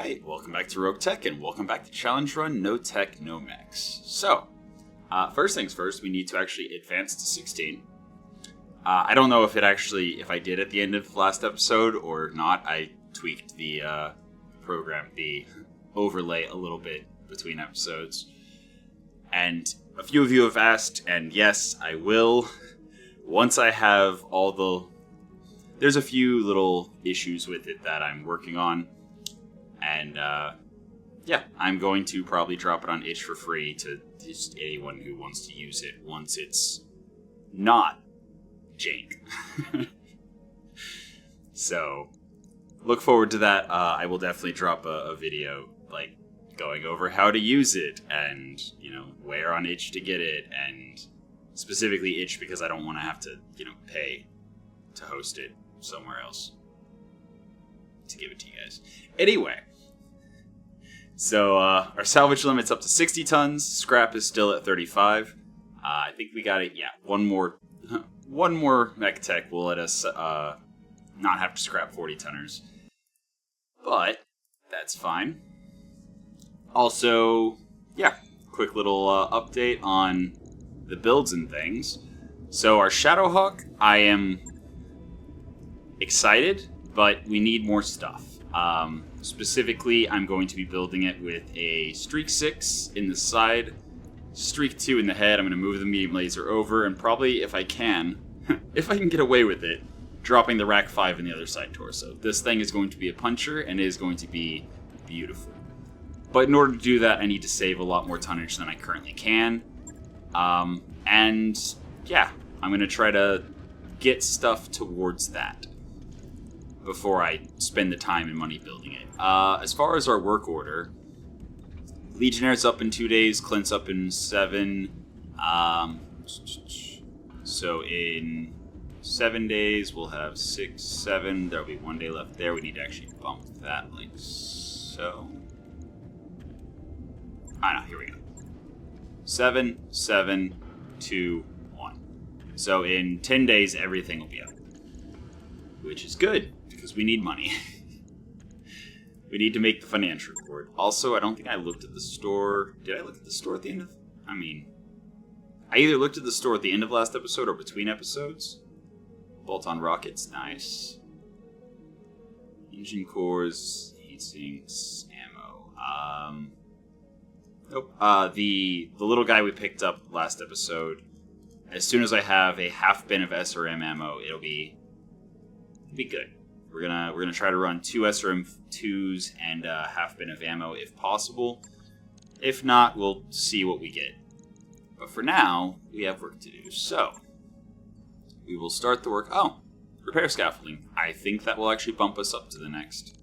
Alright, welcome back to Roguetech, and welcome back to Challenge Run No Tech, No Mechs. So, first things first, we need to actually advance to 16. I don't know if I did at the end of last episode or not. I tweaked the program, the overlay a little bit between episodes. And a few of you have asked, and yes, I will. Once I have all the... There's a few little issues with it that I'm working on. And, yeah, I'm going to probably drop it on itch for free to just anyone who wants to use it once it's not jank. So, look forward to that. I will definitely drop a video, like, going over how to use it and, you know, where on itch to get it, and specifically itch because I don't want to have to, you know, pay to host it somewhere else to give it to you guys. Anyway, so our salvage limit's up to 60 tons. Scrap is still at 35. I think we got it. Yeah, one more mech tech will let us not have to scrap 40 tonners, but that's fine. Also, yeah, quick little update on the builds and things. So our Shadowhawk, I am excited, but we need more stuff. Specifically, I'm going to be building it with a Streak 6 in the side, Streak 2 in the head. I'm going to move the medium laser over, and probably, if I can get away with it, dropping the Rack 5 in the other side torso. This thing is going to be a puncher, and it is going to be beautiful. But in order to do that, I need to save a lot more tonnage than I currently can. And, yeah, I'm going to try to get stuff towards that before I spend the time and money building it. As far as our work order, Legionnaire's up in 2 days, Clint's up in 7. So in 7 days, we'll have 6, 7. There'll be 1 day left there. We need to actually bump that like so. No, here we go. 7, 7, 2, 1. So in 10 days, everything will be up. Which is good, because we need money. We need to make the financial report. Also, I don't think I looked at the store. Did I look at the store at the end of... I either looked at the store at the end of last episode or between episodes. Bolt-on rockets, nice. Engine cores, heat sinks, ammo. Nope. The little guy we picked up last episode, as soon as I have a half bin of SRM ammo, it'll be good. We're gonna try to run 2 SRM2s and a half bin of ammo if possible. If not, we'll see what we get. But for now, we have work to do. So we will start the work. Oh, repair scaffolding. I think that will actually bump us up to the next.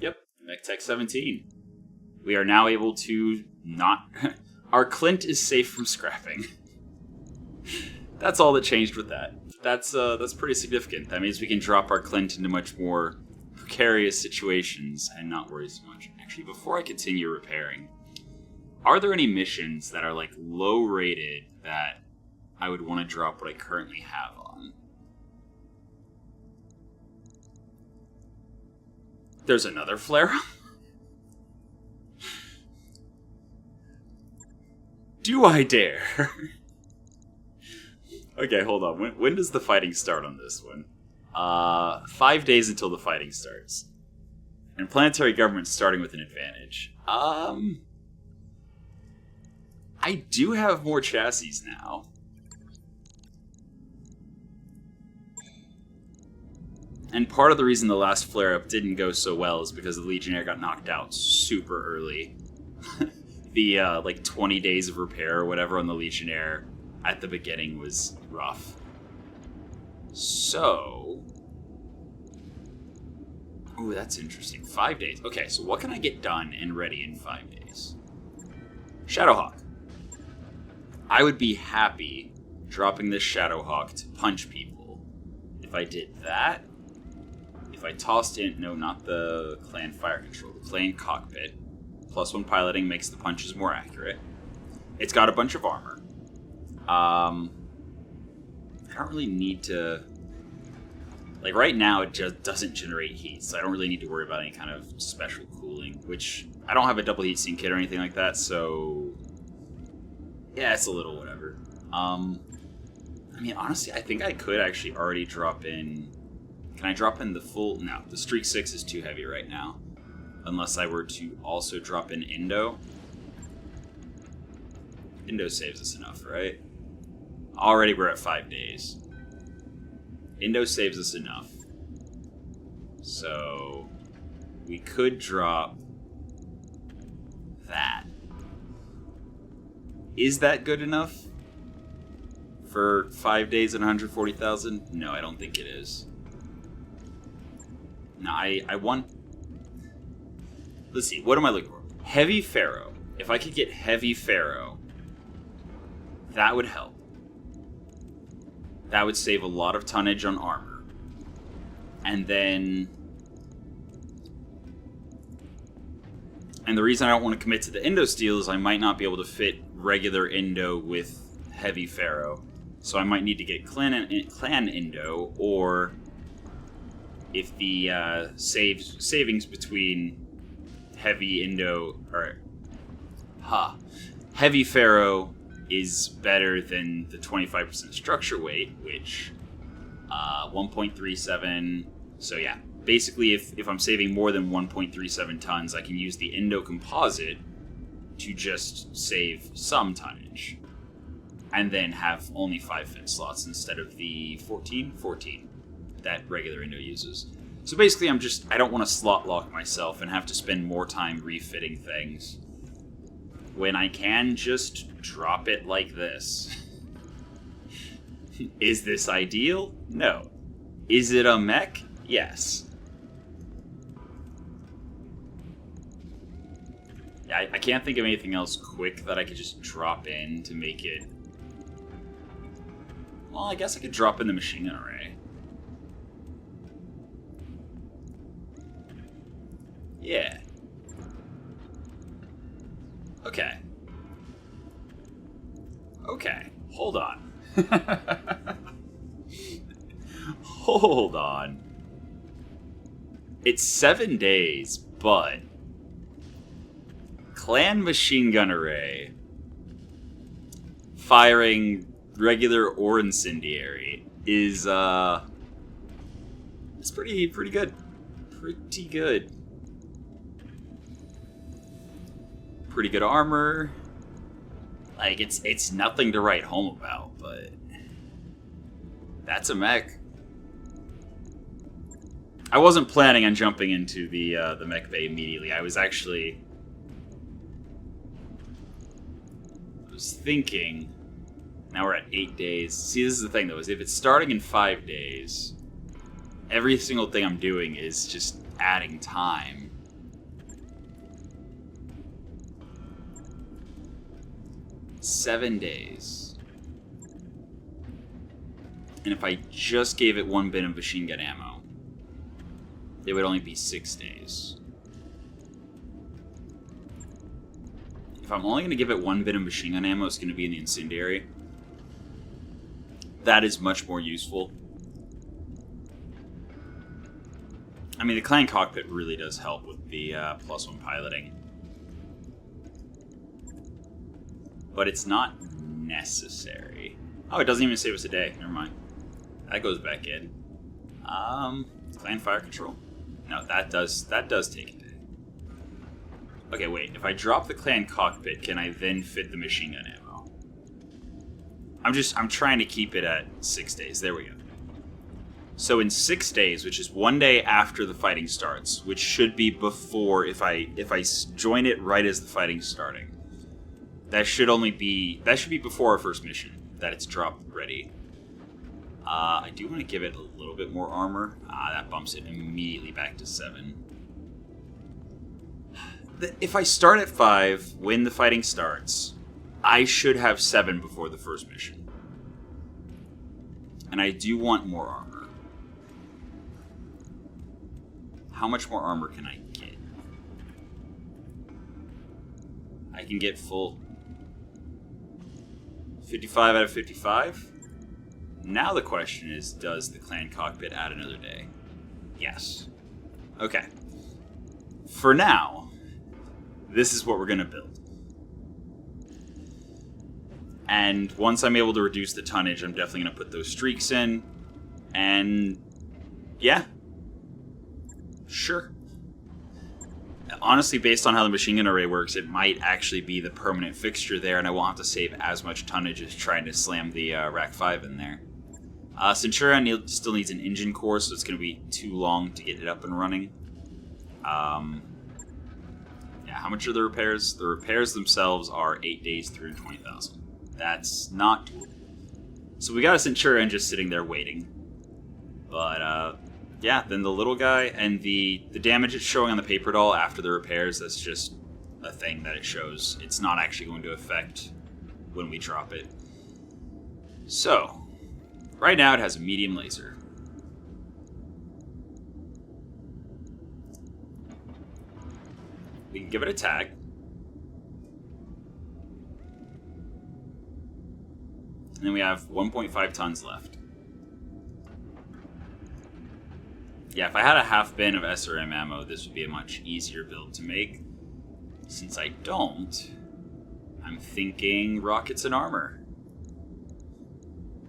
Yep, Mech Tech 17. We are now able to not... Our Clint is safe from scrapping. That's all that changed with that. That's pretty significant. That means we can drop our Clint into much more precarious situations and not worry so much. Actually, before I continue repairing, are there any missions that are like low rated that I would want to drop what I currently have on? There's another flare-up? Do I dare? Okay, hold on. When does the fighting start on this one? 5 days until the fighting starts. And planetary government's starting with an advantage. I do have more chassis now. And part of the reason the last flare-up didn't go so well is because the Legionnaire got knocked out super early. The, like, 20 days of repair or whatever on the Legionnaire at the beginning was rough. So... Ooh, that's interesting. 5 days. Okay, so what can I get done and ready in 5 days? Shadowhawk. I would be happy dropping this Shadowhawk to punch people. If I did that, if I tossed in... No, not the clan fire control. The clan cockpit. +1 piloting makes the punches more accurate. It's got a bunch of armor. I don't really need to Like, right now, it just doesn't generate heat, so I don't really need to worry about any kind of special cooling, which I don't have a double heatsink kit or anything like that, so yeah, it's a little whatever. I mean, honestly, I think I could actually already drop in... Can I drop in the full... No, the Streak 6 is too heavy right now. Unless I were to also drop in Indo. Indo saves us enough, right? Already we're at 5 days. Indo saves us enough. So we could drop that. Is that good enough for 5 days and 140,000? No, I don't think it is. No, I want... Let's see, what am I looking for? Heavy Pharaoh. If I could get Heavy Pharaoh, that would help. That would save a lot of tonnage on armor. And then... And the reason I don't want to commit to the Indo steel is I might not be able to fit regular Indo with Heavy Pharaoh. So I might need to get Clan Indo, or if the savings between Heavy Indo, or Heavy Pharaoh is better than the 25% structure weight, which 1.37. So yeah, basically if I'm saving more than 1.37 tons, I can use the Indo composite to just save some tonnage, and then have only 5 fin slots instead of the 14 that regular Indo uses. So basically I don't want to slot lock myself and have to spend more time refitting things when I can just drop it like this. Is this ideal? No. Is it a mech? Yes. I can't think of anything else quick that I could just drop in to make it... Well, I guess I could drop in the machine gun array. Yeah. Okay. Okay. Hold on. Hold on. It's 7 days, but... Clan machine gun array firing regular or incendiary is it's pretty good. Pretty good. Pretty good armor. Like it's nothing to write home about, but that's a mech. I wasn't planning on jumping into the mech bay immediately. I was thinking, now we're at 8 days. See, this is the thing though, is if it's starting in 5 days, every single thing I'm doing is just adding time. Seven days. And if I just gave it 1 bin of machine gun ammo, it would only be 6 days. If I'm only going to give it 1 bin of machine gun ammo, it's going to be in the incendiary. That is much more useful. I mean, the clan cockpit really does help with the +1 piloting. But it's not necessary. Oh, it doesn't even save us a day. Never mind. That goes back in. Clan fire control? No, that does take a day. Okay, wait. If I drop the clan cockpit, can I then fit the machine gun ammo? I'm trying to keep it at 6 days. There we go. So in 6 days, which is 1 day after the fighting starts, which should be before, if I join it right as the fighting's starting, that should be before our first mission, that it's dropped ready. I do want to give it a little bit more armor. That bumps it immediately back to 7. If I start at 5 when the fighting starts, I should have 7 before the first mission. And I do want more armor. How much more armor can I get? I can get full 55 out of 55? Now the question is, does the clan cockpit add another day? Yes. Okay. For now, this is what we're going to build. And once I'm able to reduce the tonnage, I'm definitely going to put those streaks in. And yeah. Sure. Honestly, based on how the machine gun array works, it might actually be the permanent fixture there, and I won't have to save as much tonnage as trying to slam the Rack 5 in there. Centurion still needs an engine core, so it's going to be too long to get it up and running. Yeah, how much are the repairs? The repairs themselves are 8 days through 20,000. That's not doable. So we got a Centurion just sitting there waiting. But, yeah, then the little guy and the damage it's showing on the paper doll after the repairs, that's just a thing that it shows. It's not actually going to affect when we drop it. So, right now it has a medium laser. We can give it a tag. And then we have 1.5 tons left. Yeah, if I had a half bin of SRM ammo, this would be a much easier build to make. Since I don't, I'm thinking rockets and armor.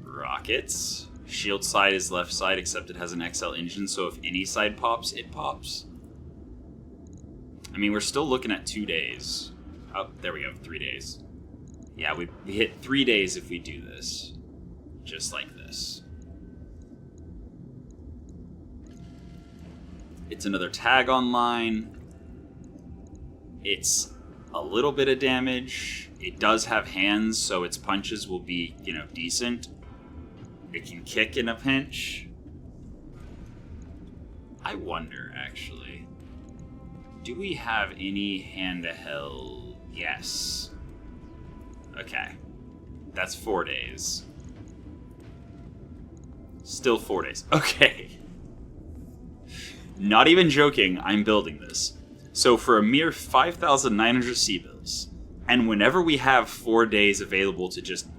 Rockets. Shield side is left side, except it has an XL engine, so if any side pops, it pops. I mean, we're still looking at 2 days. Oh, there we go, 3 days. Yeah, we hit 3 days if we do this. Just like this. It's another tag online. It's a little bit of damage. It does have hands, so its punches will be, decent. It can kick in a pinch. I wonder, actually. Do we have any hand-to-hell? Yes. Okay. That's 4 days. Still 4 days. Okay. Not even joking, I'm building this. So for a mere 5,900 C-bills, and whenever we have 4 days available to just,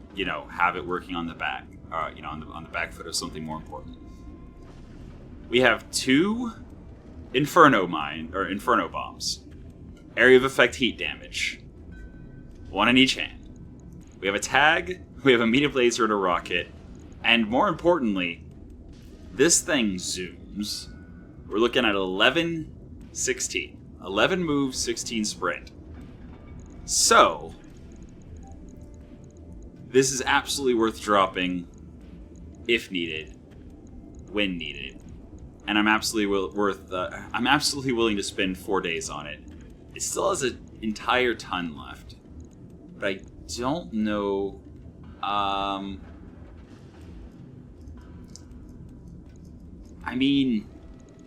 have it working on the back, on the back foot of something more important, we have 2 Inferno bombs, area of effect heat damage, 1 in each hand. We have a tag, we have a medium laser and a rocket, and more importantly, this thing zooms. We're looking at 11-16. 11 moves, 16 sprint. So, this is absolutely worth dropping if needed, when needed. And I'm absolutely willing to spend 4 days on it. It still has an entire ton left. But I don't know... I mean...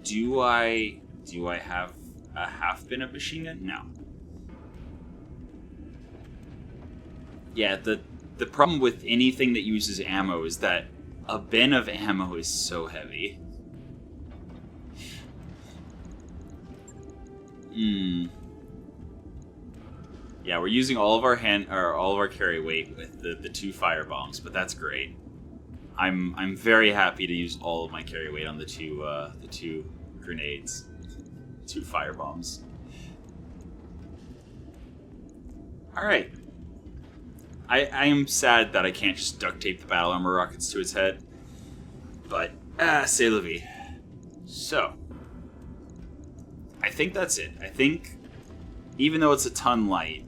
Do I have a half bin of machine gun? No. Yeah, the problem with anything that uses ammo is that a bin of ammo is so heavy. Yeah, we're using all of our carry weight with the 2 fire bombs, but that's great. I'm very happy to use all of my carry weight on the two grenades, 2 fire bombs. All right. I am sad that I can't just duct tape the battle armor rockets to its head, but c'est la vie. So, I think that's it. I think even though it's a ton light,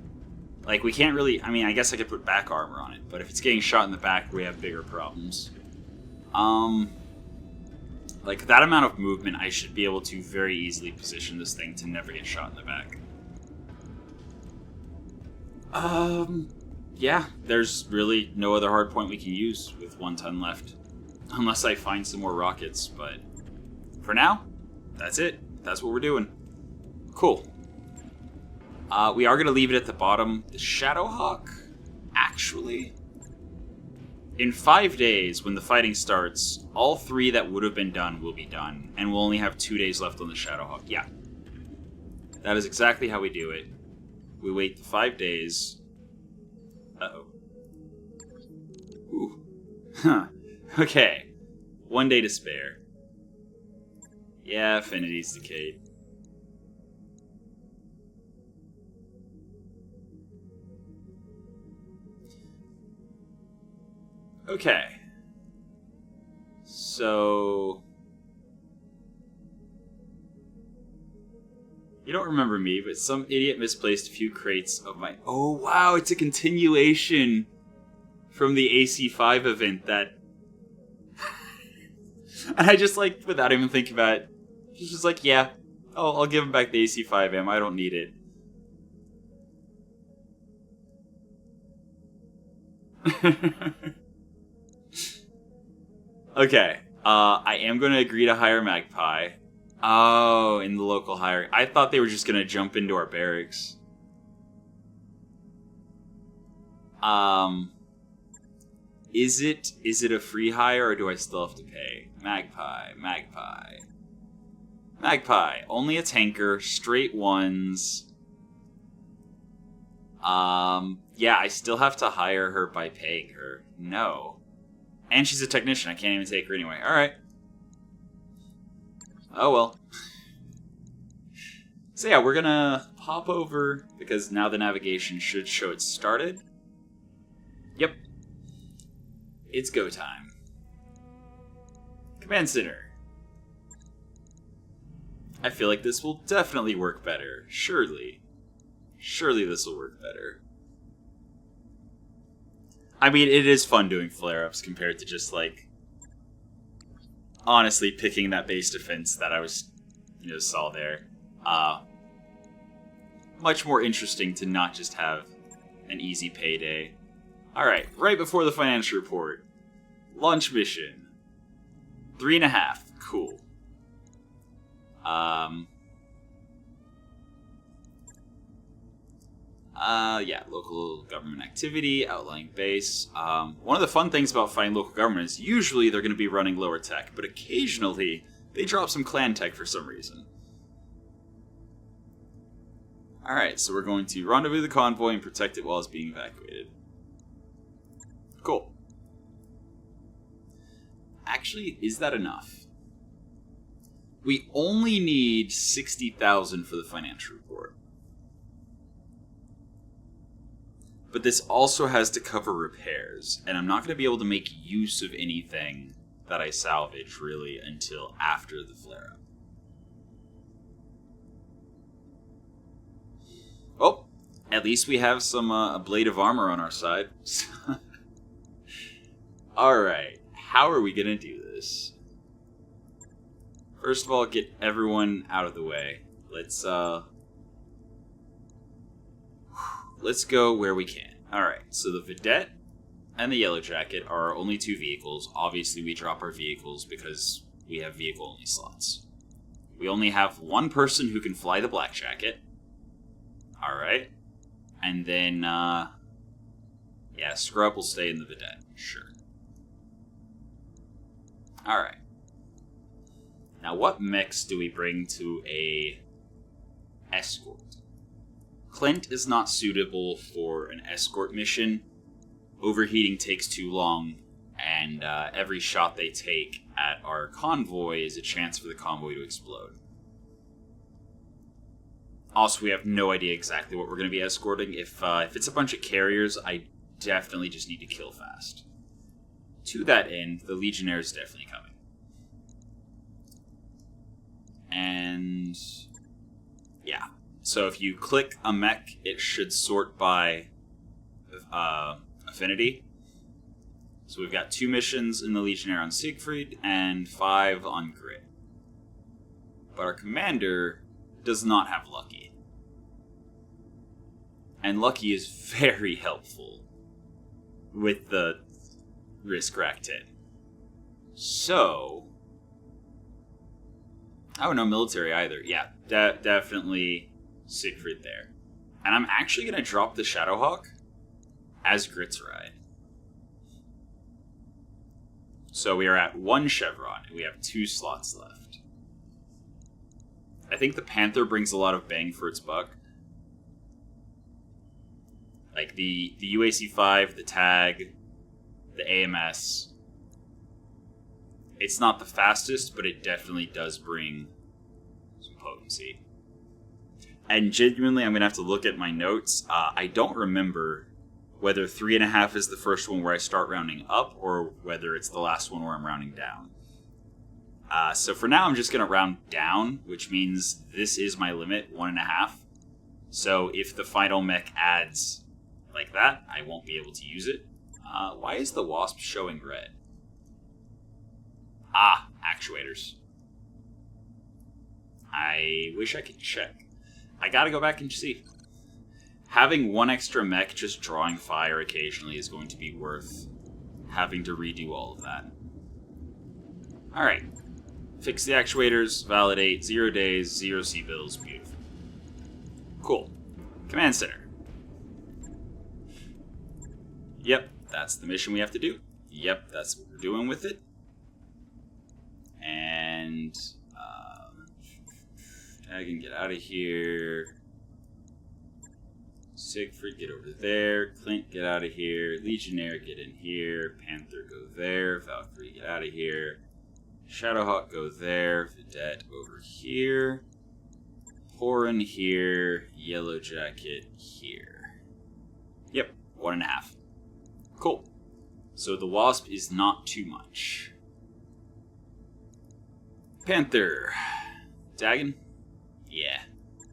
like we can't really. I mean, I guess I could put back armor on it, but if it's getting shot in the back, we have bigger problems. Like that amount of movement, I should be able to very easily position this thing to never get shot in the back. Yeah, there's really no other hard point we can use with 1 ton left. Unless I find some more rockets, but for now, that's it. That's what we're doing. Cool. We are going to leave it at the bottom. The Shadowhawk, actually... In 5 days, when the fighting starts, all 3 that would have been done will be done, and we'll only have 2 days left on the Shadowhawk. Yeah. That is exactly how we do it. We wait the 5 days. Uh-oh. Ooh. Huh. Okay. 1 day to spare. Yeah, Affinity's decayed. Okay. So... You don't remember me, but some idiot misplaced a few crates of my... Oh, wow, it's a continuation from the AC5 event that... And I just, like, without even thinking about it, just like, yeah, I'll give him back the AC5M. I don't need it. Okay. I am going to agree to hire Magpie. Oh, in the local hire. I thought they were just going to jump into our barracks. Is it a free hire or do I still have to pay? Magpie. Only a tanker, straight ones. Yeah, I still have to hire her by paying her. No. And she's a technician, I can't even take her anyway. Alright. Oh well. So yeah, we're gonna pop over, because now the navigation should show it started. Yep. It's go time. Command Center. I feel like this will definitely work better. Surely. Surely this will work better. I mean, it is fun doing flare-ups compared to just, like, honestly picking that base defense that I was, saw there. Much more interesting to not just have an easy payday. Alright, right before the financial report. Launch mission. 3.5. Cool. Yeah, local government activity, outlying base. One of the fun things about fighting local government is usually they're going to be running lower tech, but occasionally they drop some clan tech for some reason. Alright, so we're going to rendezvous the convoy and protect it while it's being evacuated. Cool. Actually, is that enough? We only need 60,000 for the financial report. But this also has to cover repairs, and I'm not going to be able to make use of anything that I salvage, really, until after the flare-up. Well, at least we have some a blade of armor on our side. Alright, how are we going to do this? First of all, get everyone out of the way. Let's go where we can. Alright, so the Vedette and the Yellow Jacket are our only two vehicles. Obviously, we drop our vehicles because we have vehicle-only slots. We only have one person who can fly the Black Jacket. Alright. And then, yeah, Scrub will stay in the Vedette. Sure. Alright. Now, what mechs do we bring to a escort? Clint is not suitable for an escort mission. Overheating takes too long, and every shot they take at our convoy is a chance for the convoy to explode. Also, we have no idea exactly what we're going to be escorting. If it's a bunch of carriers, I definitely just need to kill fast. To that end, the Legionnaire is definitely coming. And yeah. So if you click a mech, it should sort by affinity. So we've got 2 missions in the Legionnaire on Siegfried and 5 on Grid. But our commander does not have Lucky. And Lucky is very helpful with the risk rack 10. So... oh, no military either. Yeah, definitely Siegfried there. And I'm actually going to drop the Shadowhawk as Grit's ride. So we are at 1 Chevron, and we have 2 slots left. I think the Panther brings a lot of bang for its buck. Like the UAC-5, the TAG, the AMS. It's not the fastest, but it definitely does bring some potency. And genuinely, I'm going to have to look at my notes. I don't remember whether 3.5 is the first one where I start rounding up, or whether it's the last one where I'm rounding down. So for now, I'm just going to round down, which means this is my limit, 1.5. So if the final mech adds like that, I won't be able to use it. Why is the Wasp showing red? Ah, actuators. I wish I could check. I gotta go back and see. Having one extra mech just drawing fire occasionally is going to be worth having to redo all of that. Alright. Fix the actuators, validate, 0 days, 0 C-bills, beautiful. Cool. Command center. Yep, that's the mission we have to do. Yep, that's what we're doing with it. And I can get out of here. Siegfried, get over there. Clint, get out of here. Legionnaire, get in here. Panther, go there. Valkyrie, get out of here. Shadowhawk, go there. Vedette, over here. Horan here. Yellow Jacket here. Yep, 1.5. Cool. So the Wasp is not too much. Panther. Dagon? Yeah.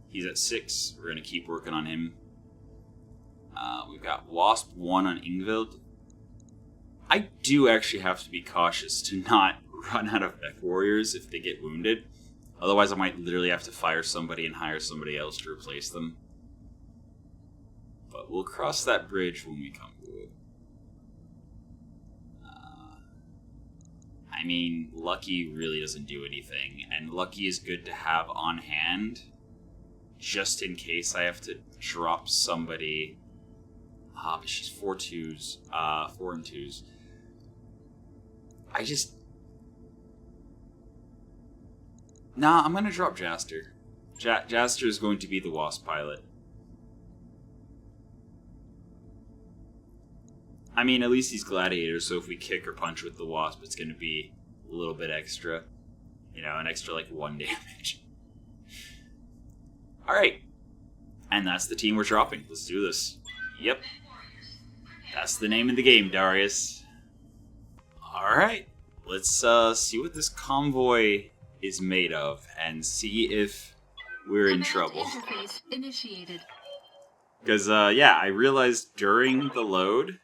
He's at 6. We're going to keep working on him. We've got Wasp 1 on inbuilt. I do actually have to be cautious to not run out of Mechwarriors if they get wounded. Otherwise I might literally have to fire somebody and hire somebody else to replace them. But we'll cross that bridge when we come to it. I mean, Lucky really doesn't do anything, and Lucky is good to have on hand, just in case I have to drop somebody. But she's 4 2s, 4 and 2s. Nah, I'm gonna drop Jaster. Jaster is going to be the Wasp pilot. I mean, at least he's Gladiator, so if we kick or punch with the Wasp, it's going to be a little bit extra. You know, an extra, 1 damage. Alright. And that's the team we're dropping. Let's do this. Yep. That's the name of the game, Darius. Alright. Let's see what this convoy is made of, and see if we're in trouble. Interface initiated. Because, yeah, I realized during the load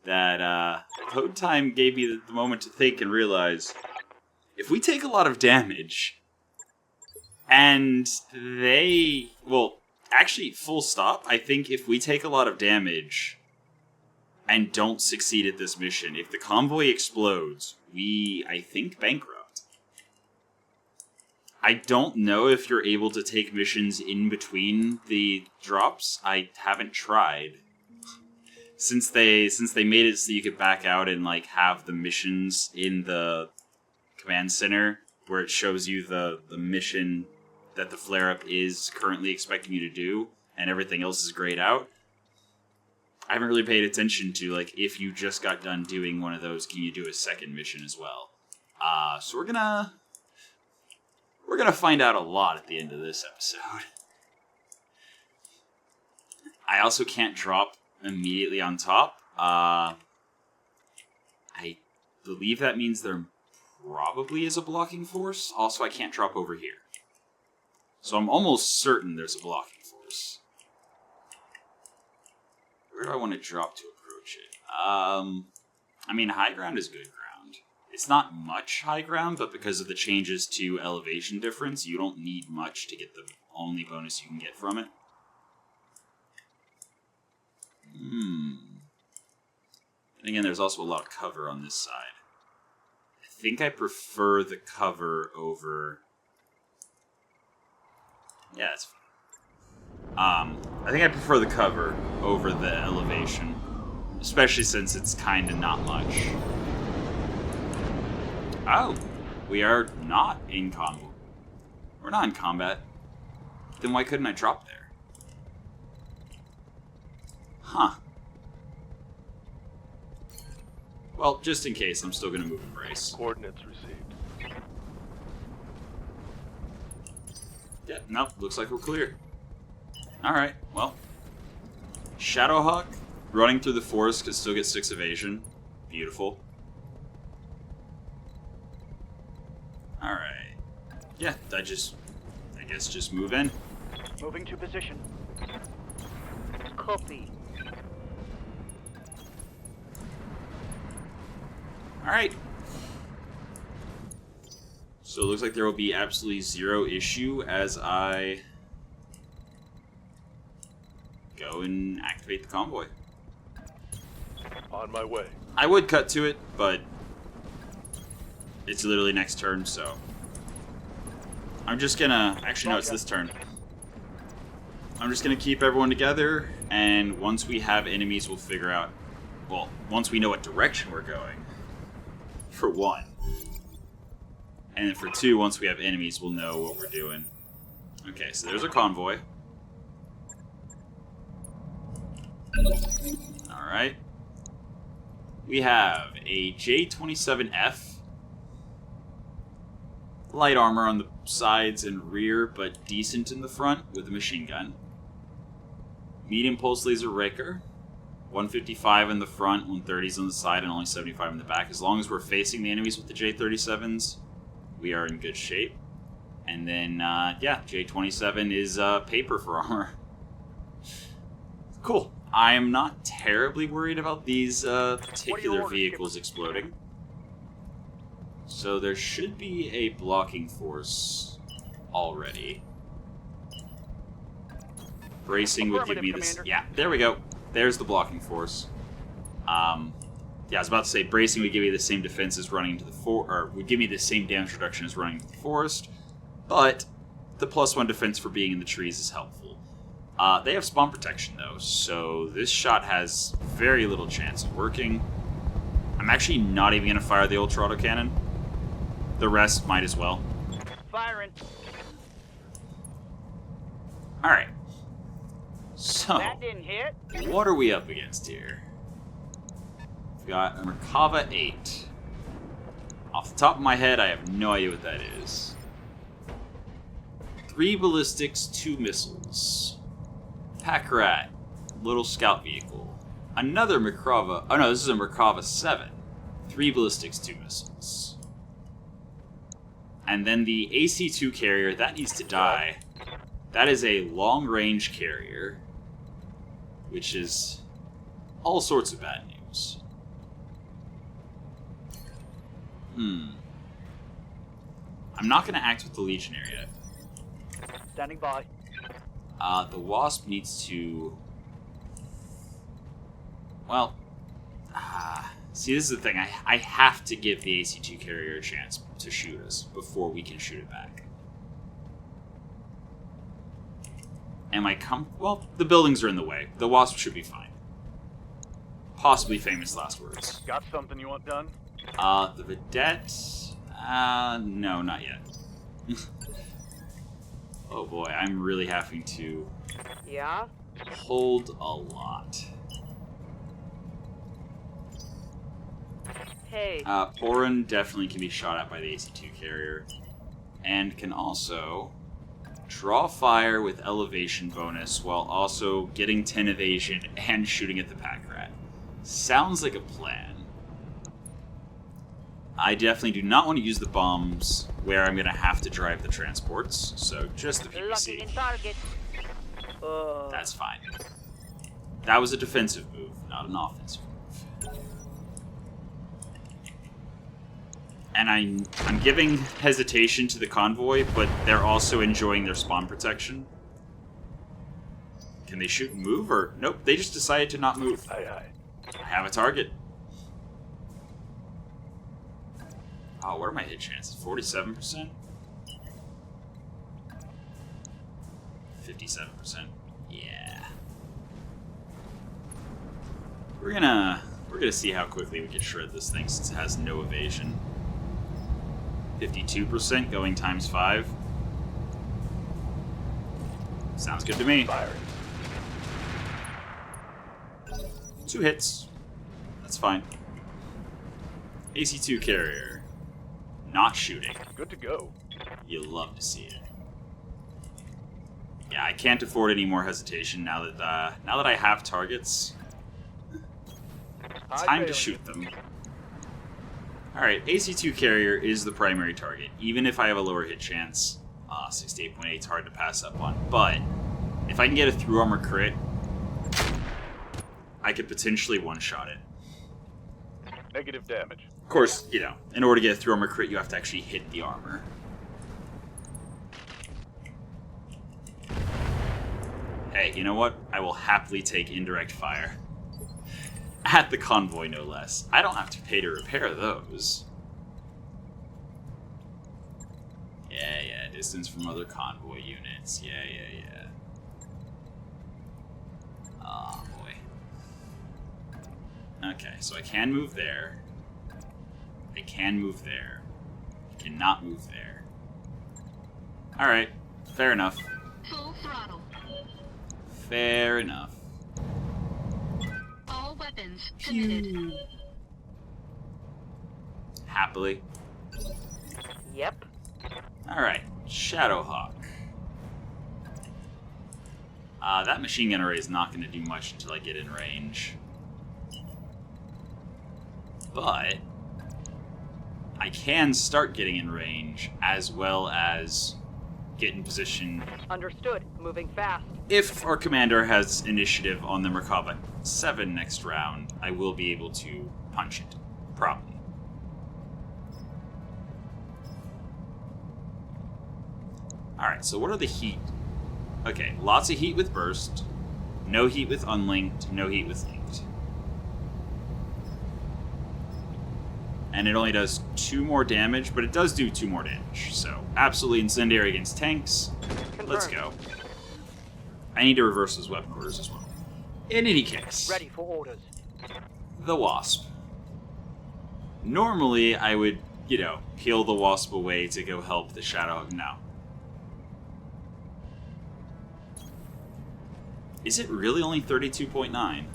that load time gave me the moment to think and realize, if we take a lot of damage, and they, well, actually, full stop, I think if we take a lot of damage and don't succeed at this mission, if the convoy explodes, we, I think, bankrupt. I don't know if you're able to take missions in between the drops. I haven't tried. Since they made it so you could back out and have the missions in the command center, where it shows you the mission that the flare-up is currently expecting you to do, and everything else is grayed out. I haven't really paid attention to if you just got done doing one of those, can you do a second mission as well? So we're gonna find out a lot at the end of this episode. I also can't drop immediately on top. I believe that means there probably is a blocking force. Also, I can't drop over here. So I'm almost certain there's a blocking force. Where do I want to drop to approach it? I mean, high ground is good ground. It's not much high ground, but because of the changes to elevation difference, you don't need much to get the only bonus you can get from it. And again, there's also a lot of cover on this side. I think I prefer the cover over... Yeah, it's fine. I think I prefer the cover over the elevation. Especially since it's kind of not much. Oh, we are not in combat. We're not in combat. Then why couldn't I drop there? Huh. Well, just in case, I'm still going to move and brace. Coordinates received. Yeah, nope, looks like we're clear. Alright, well. Shadowhawk, running through the forest, could still get 6 evasion. Beautiful. Alright. Yeah, I guess just move in. Moving to position. Copy. Alright. So it looks like there will be absolutely 0 issue as I go and activate the convoy. On my way. I would cut to it, but it's literally next turn, so I'm just gonna... Actually, no, it's this turn. I'm just gonna keep everyone together, and once we have enemies, we'll figure out... Well, once we know what direction we're going, for 1. And then for 2, once we have enemies, we'll know what we're doing. Okay, so there's a convoy. Alright. We have a J27F. Light armor on the sides and rear, but decent in the front with a machine gun. Medium pulse laser raker. 155 in the front, 130s on the side, and only 75 in the back. As long as we're facing the enemies with the J37s, we are in good shape. And then, yeah, J27 is paper for armor. Cool. I am not terribly worried about these particular vehicles exploding. So there should be a blocking force already. Bracing would give me this... Yeah, there we go. There's the blocking force. Yeah, I was about to say bracing would give you the same defense as running into the or would give me the same damage reduction as running into the forest, but the +1 defense for being in the trees is helpful. They have spawn protection though, so this shot has very little chance of working. I'm actually not even going to fire the ultra autocannon. The rest might as well. Firing. Alright. So, That didn't hit. what are we up against here? We've got a Merkava 8. Off the top of my head, I have no idea what that is. 3 ballistics, 2 missiles. Pack rat, little scout vehicle. Another Merkava. Oh no, this is a Merkava 7. 3 ballistics, 2 missiles. And then the AC-2 carrier, that needs to die. That is a long-range carrier, which is all sorts of bad news. I'm not going to act with the Legionnaire yet. Standing by. The Wasp needs to... Well, see, this is the thing. I have to give the AC-2 carrier a chance to shoot us before we can shoot it back. Am I well, the buildings are in the way. The Wasp should be fine. Possibly famous last words. Got something you want done? The Vedette... no, not yet. Oh boy, I'm really having to... Yeah? hold a lot. Hey. Porin definitely can be shot at by the AC-2 carrier. And can also draw fire with elevation bonus while also getting 10 evasion and shooting at the pack rat. Sounds like a plan. I definitely do not want to use the bombs where I'm going to have to drive the transports, so just the Locking in PVC. target. That's fine. That was a defensive move, not an offensive move. And I'm giving hesitation to the convoy, but they're also enjoying their spawn protection. Can they shoot and move, or... Nope, they just decided to not move. Aye, aye. I have a target. Oh, what are my hit chances? 47%? 57%. Yeah. We're gonna see how quickly we can shred this thing since it has no evasion. 52% going times 5. Sounds good to me. Firing. 2 hits. That's fine. AC2 carrier. Not shooting. Good to go. You love to see it. Yeah, I can't afford any more hesitation now that I have targets. Time to shoot them. Alright, AC2 carrier is the primary target, even if I have a lower hit chance. 68.8 is hard to pass up on, but if I can get a through armor crit, I could potentially one-shot it. Negative damage. Of course, you know, in order to get a through armor crit, you have to actually hit the armor. Hey, you know what? I will happily take indirect fire. At the Convoy, no less. I don't have to pay to repair those. Yeah, distance from other Convoy units. Yeah. Oh, boy. Okay, so I can move there. I can move there. I cannot move there. Alright, fair enough. Full throttle. Fair enough. All weapons committed. Happily. Yep. Alright, Shadowhawk. That machine gun array is not going to do much until I get in range. But I can start getting in range as well as get in position. Understood. Moving fast. If our commander has initiative on the Merkava 7 next round, I will be able to punch it. Probably. Alright, so what are the heat? Okay, lots of heat with burst, no heat with unlinked, no heat with linked. And it only does 2 more damage, but it does do 2 more damage. So, absolutely incendiary against tanks. Confirmed. Let's go. I need to reverse those weapon orders as well. In any case, Ready for orders. the Wasp. Normally, I would, you know, peel the Wasp away to go help the Shadowhawk. No. Is it really only 32.9?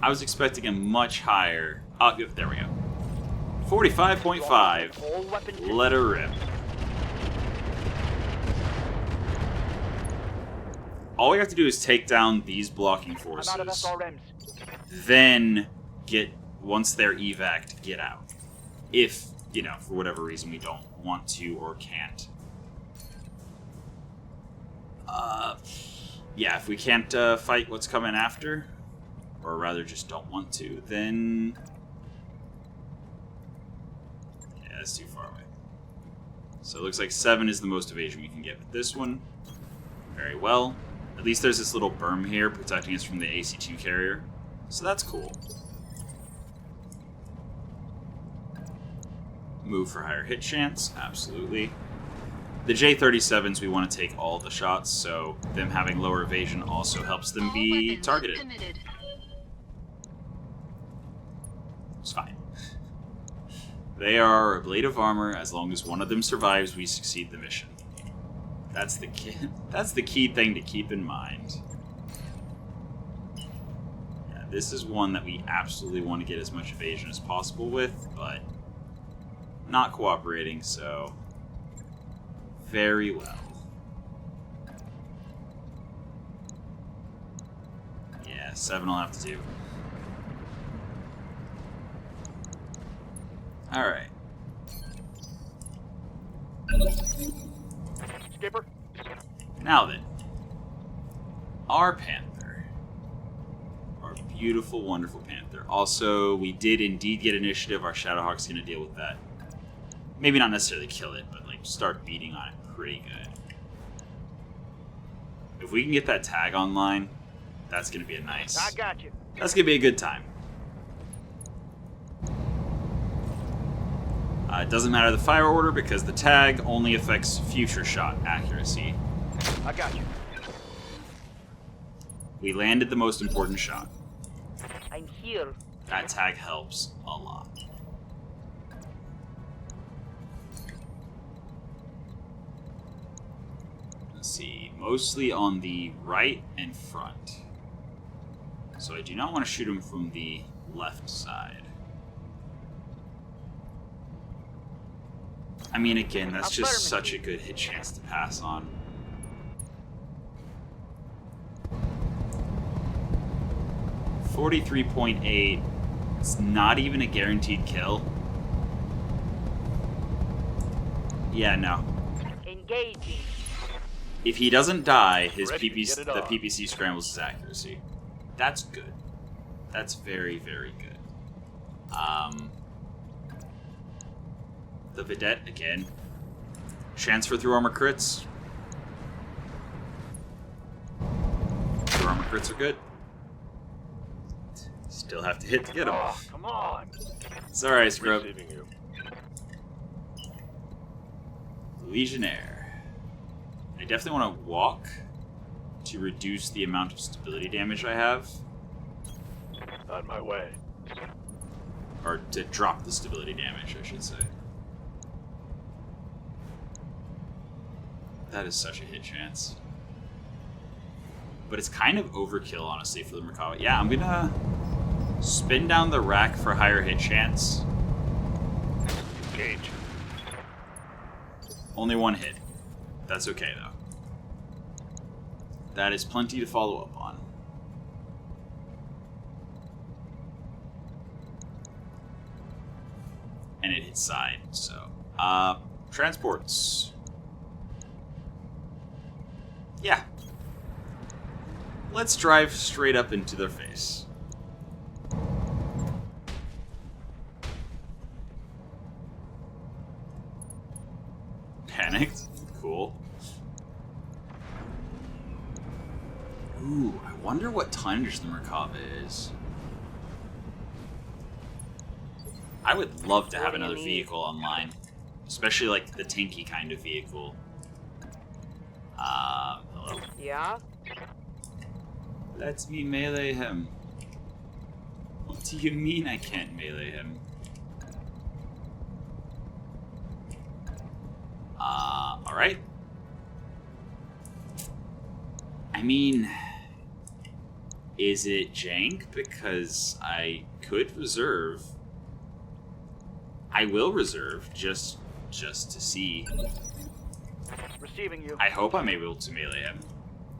I was expecting a much higher... Oh, there we go. 45.5. All weapons. Let her rip. All we have to do is take down these blocking I'm out of forces. SRMs. Then get, once they're evac'd, get out. If, you know, for whatever reason we don't want to or can't. Yeah, if we can't fight what's coming after, or rather just don't want to, then... Yeah, that's too far away. So it looks like 7 is the most evasion we can get with this one. Very well. At least there's this little berm here protecting us from the AC2 carrier. So that's cool. Move for higher hit chance, absolutely. The J-37s, we want to take all the shots, so them having lower evasion also helps them All be weapons targeted. committed. It's fine. They are a blade of armor. As long as one of them survives, we succeed the mission. That's the key thing to keep in mind. Yeah, this is one that we absolutely want to get as much evasion as possible with, but not cooperating, so very well. Yeah, 7 will have to do. Alright. Skipper. Now then. Our Panther. Our beautiful, wonderful Panther. Also, we did indeed get initiative. Our Shadowhawk's going to deal with that. Maybe not necessarily kill it, but like start beating on it pretty good. If we can get that tag online, that's going to be a nice... I got you. That's going to be a good time. It doesn't matter the fire order because the tag only affects future shot accuracy. I got you. We landed the most important shot. I'm here. That tag helps a lot. Let's see, mostly on the right and front. So I do not want to shoot him from the left side. I mean, again, that's just Affirmative. such a good hit chance to pass on. $43.8. It's not even a guaranteed kill. Yeah, no. Engaging. If he doesn't die, his Ready to PPC, get it the on. PPC scrambles his accuracy. That's good. That's very, very good. The Vedette, again. Transfer through armor crits. Through armor crits are good. Still have to hit to get them. Oh, come on. It's alright, Scrub. Receiving you. Legionnaire. I definitely want to walk to reduce the amount of stability damage I have. On my way. Or to drop the stability damage, I should say. That is such a hit chance. But it's kind of overkill, honestly, for the Merkava. Yeah, I'm gonna spin down the rack for higher hit chance. Engage. Only one hit. That's okay, though. That is plenty to follow up on. And it hits side, so. Transports. Yeah. Let's drive straight up into their face. Panicked? Cool. Ooh, I wonder what tonnage the Merkava is. I would love to have What do you another need? vehicle online. Especially like the tanky kind of vehicle. Hello? Yeah? Let me melee him. What do you mean I can't melee him? Alright. I mean, is it jank? Because I could reserve. I will reserve just to see. Receiving you. I hope I'm able to melee him.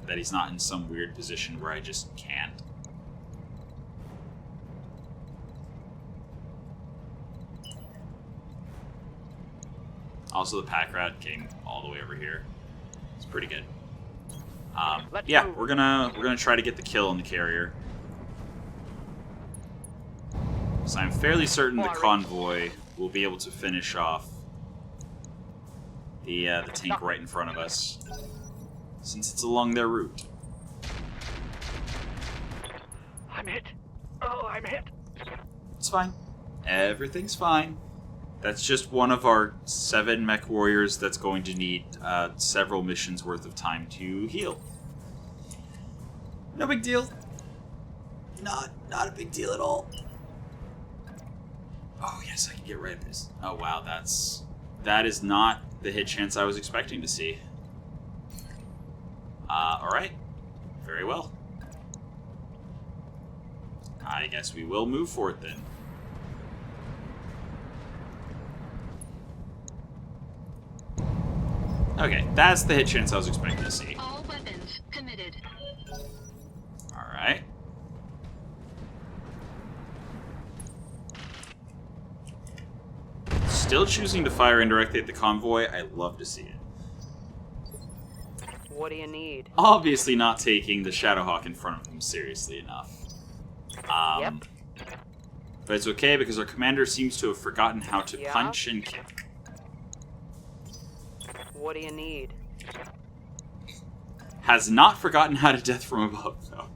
That he's not in some weird position where I just can't. Also, the pack rat came all the way over here. It's pretty good. Let's Yeah, move. we're gonna try to get the kill on the carrier. So I'm fairly certain the Quarry. convoy will be able to finish off the tank Succ. right in front of us, since it's along their route. I'm hit. Oh, I'm hit. It's fine. Everything's fine. That's just one of our 7 Mechwarriors that's going to need several missions worth of time to heal. No big deal. Not a big deal at all. Oh yes, I can get rid of this. Oh wow, that is not the hit chance I was expecting to see. Alright. Very well. I guess we will move for it then. Okay, that's the hit chance I was expecting to see. All weapons committed. Alright. Still choosing to fire indirectly at the convoy. I love to see it. What do you need? Obviously not taking the Shadowhawk in front of him seriously enough. Yep. But it's okay because our commander seems to have forgotten how to Yeah? punch and kick. What do you need? Has not forgotten how to death from above, though.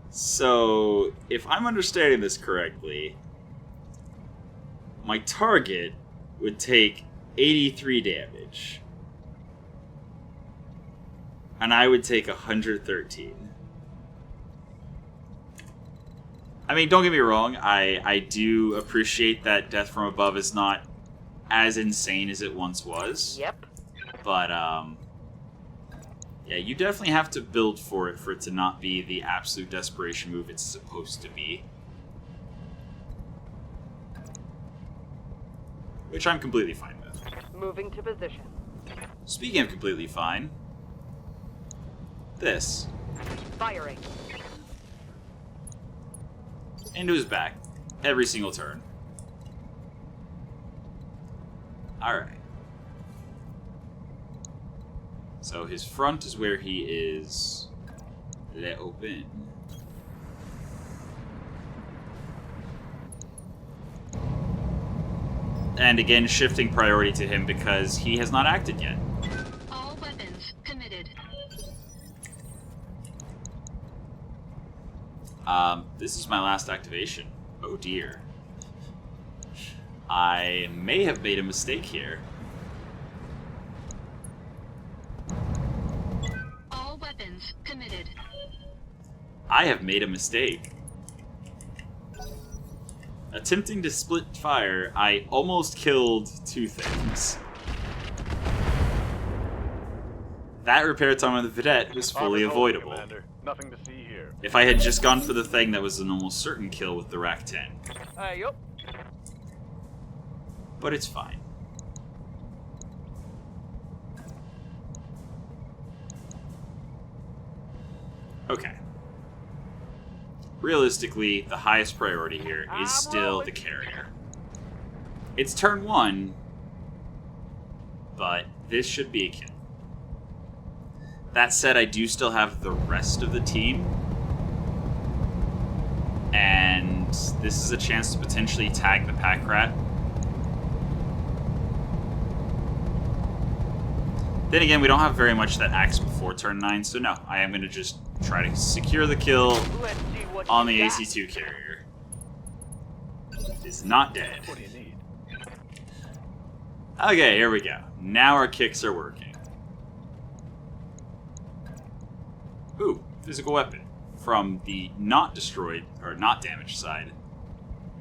So, if I'm understanding this correctly, my target would take 83 damage. And I would take 113. I mean, don't get me wrong, I do appreciate that death from above is not as insane as it once was. Yep. But, yeah, you definitely have to build for it to not be the absolute desperation move it's supposed to be. which I'm completely fine with. Moving to position. Speaking of completely fine, this. Firing. Into his back. Every single turn. Alright. So his front is where he is let open. And again, shifting priority to him because he has not acted yet. All weapons committed. This is my last activation. Oh dear. I may have made a mistake here. All weapons committed. I have made a mistake. Attempting to split fire, I almost killed two things. That repair time on the Vedette was fully avoidable. Commander. Nothing to see here. If I had just gone for the thing, that was an almost certain kill with the Rack 10. Yup. But it's fine. Okay. Realistically, the highest priority here is still the carrier. It's turn 1, but this should be a kill. That said, I do still have the rest of the team, and this is a chance to potentially tag the pack rat. Then again, we don't have very much that acts before turn 9, so no, I am going to just try to secure the kill Let's see what on the you got. AC2 carrier. It is not dead. What do you need? Okay, here we go. Now our kicks are working. Ooh, physical weapon from the not destroyed, or not damaged side.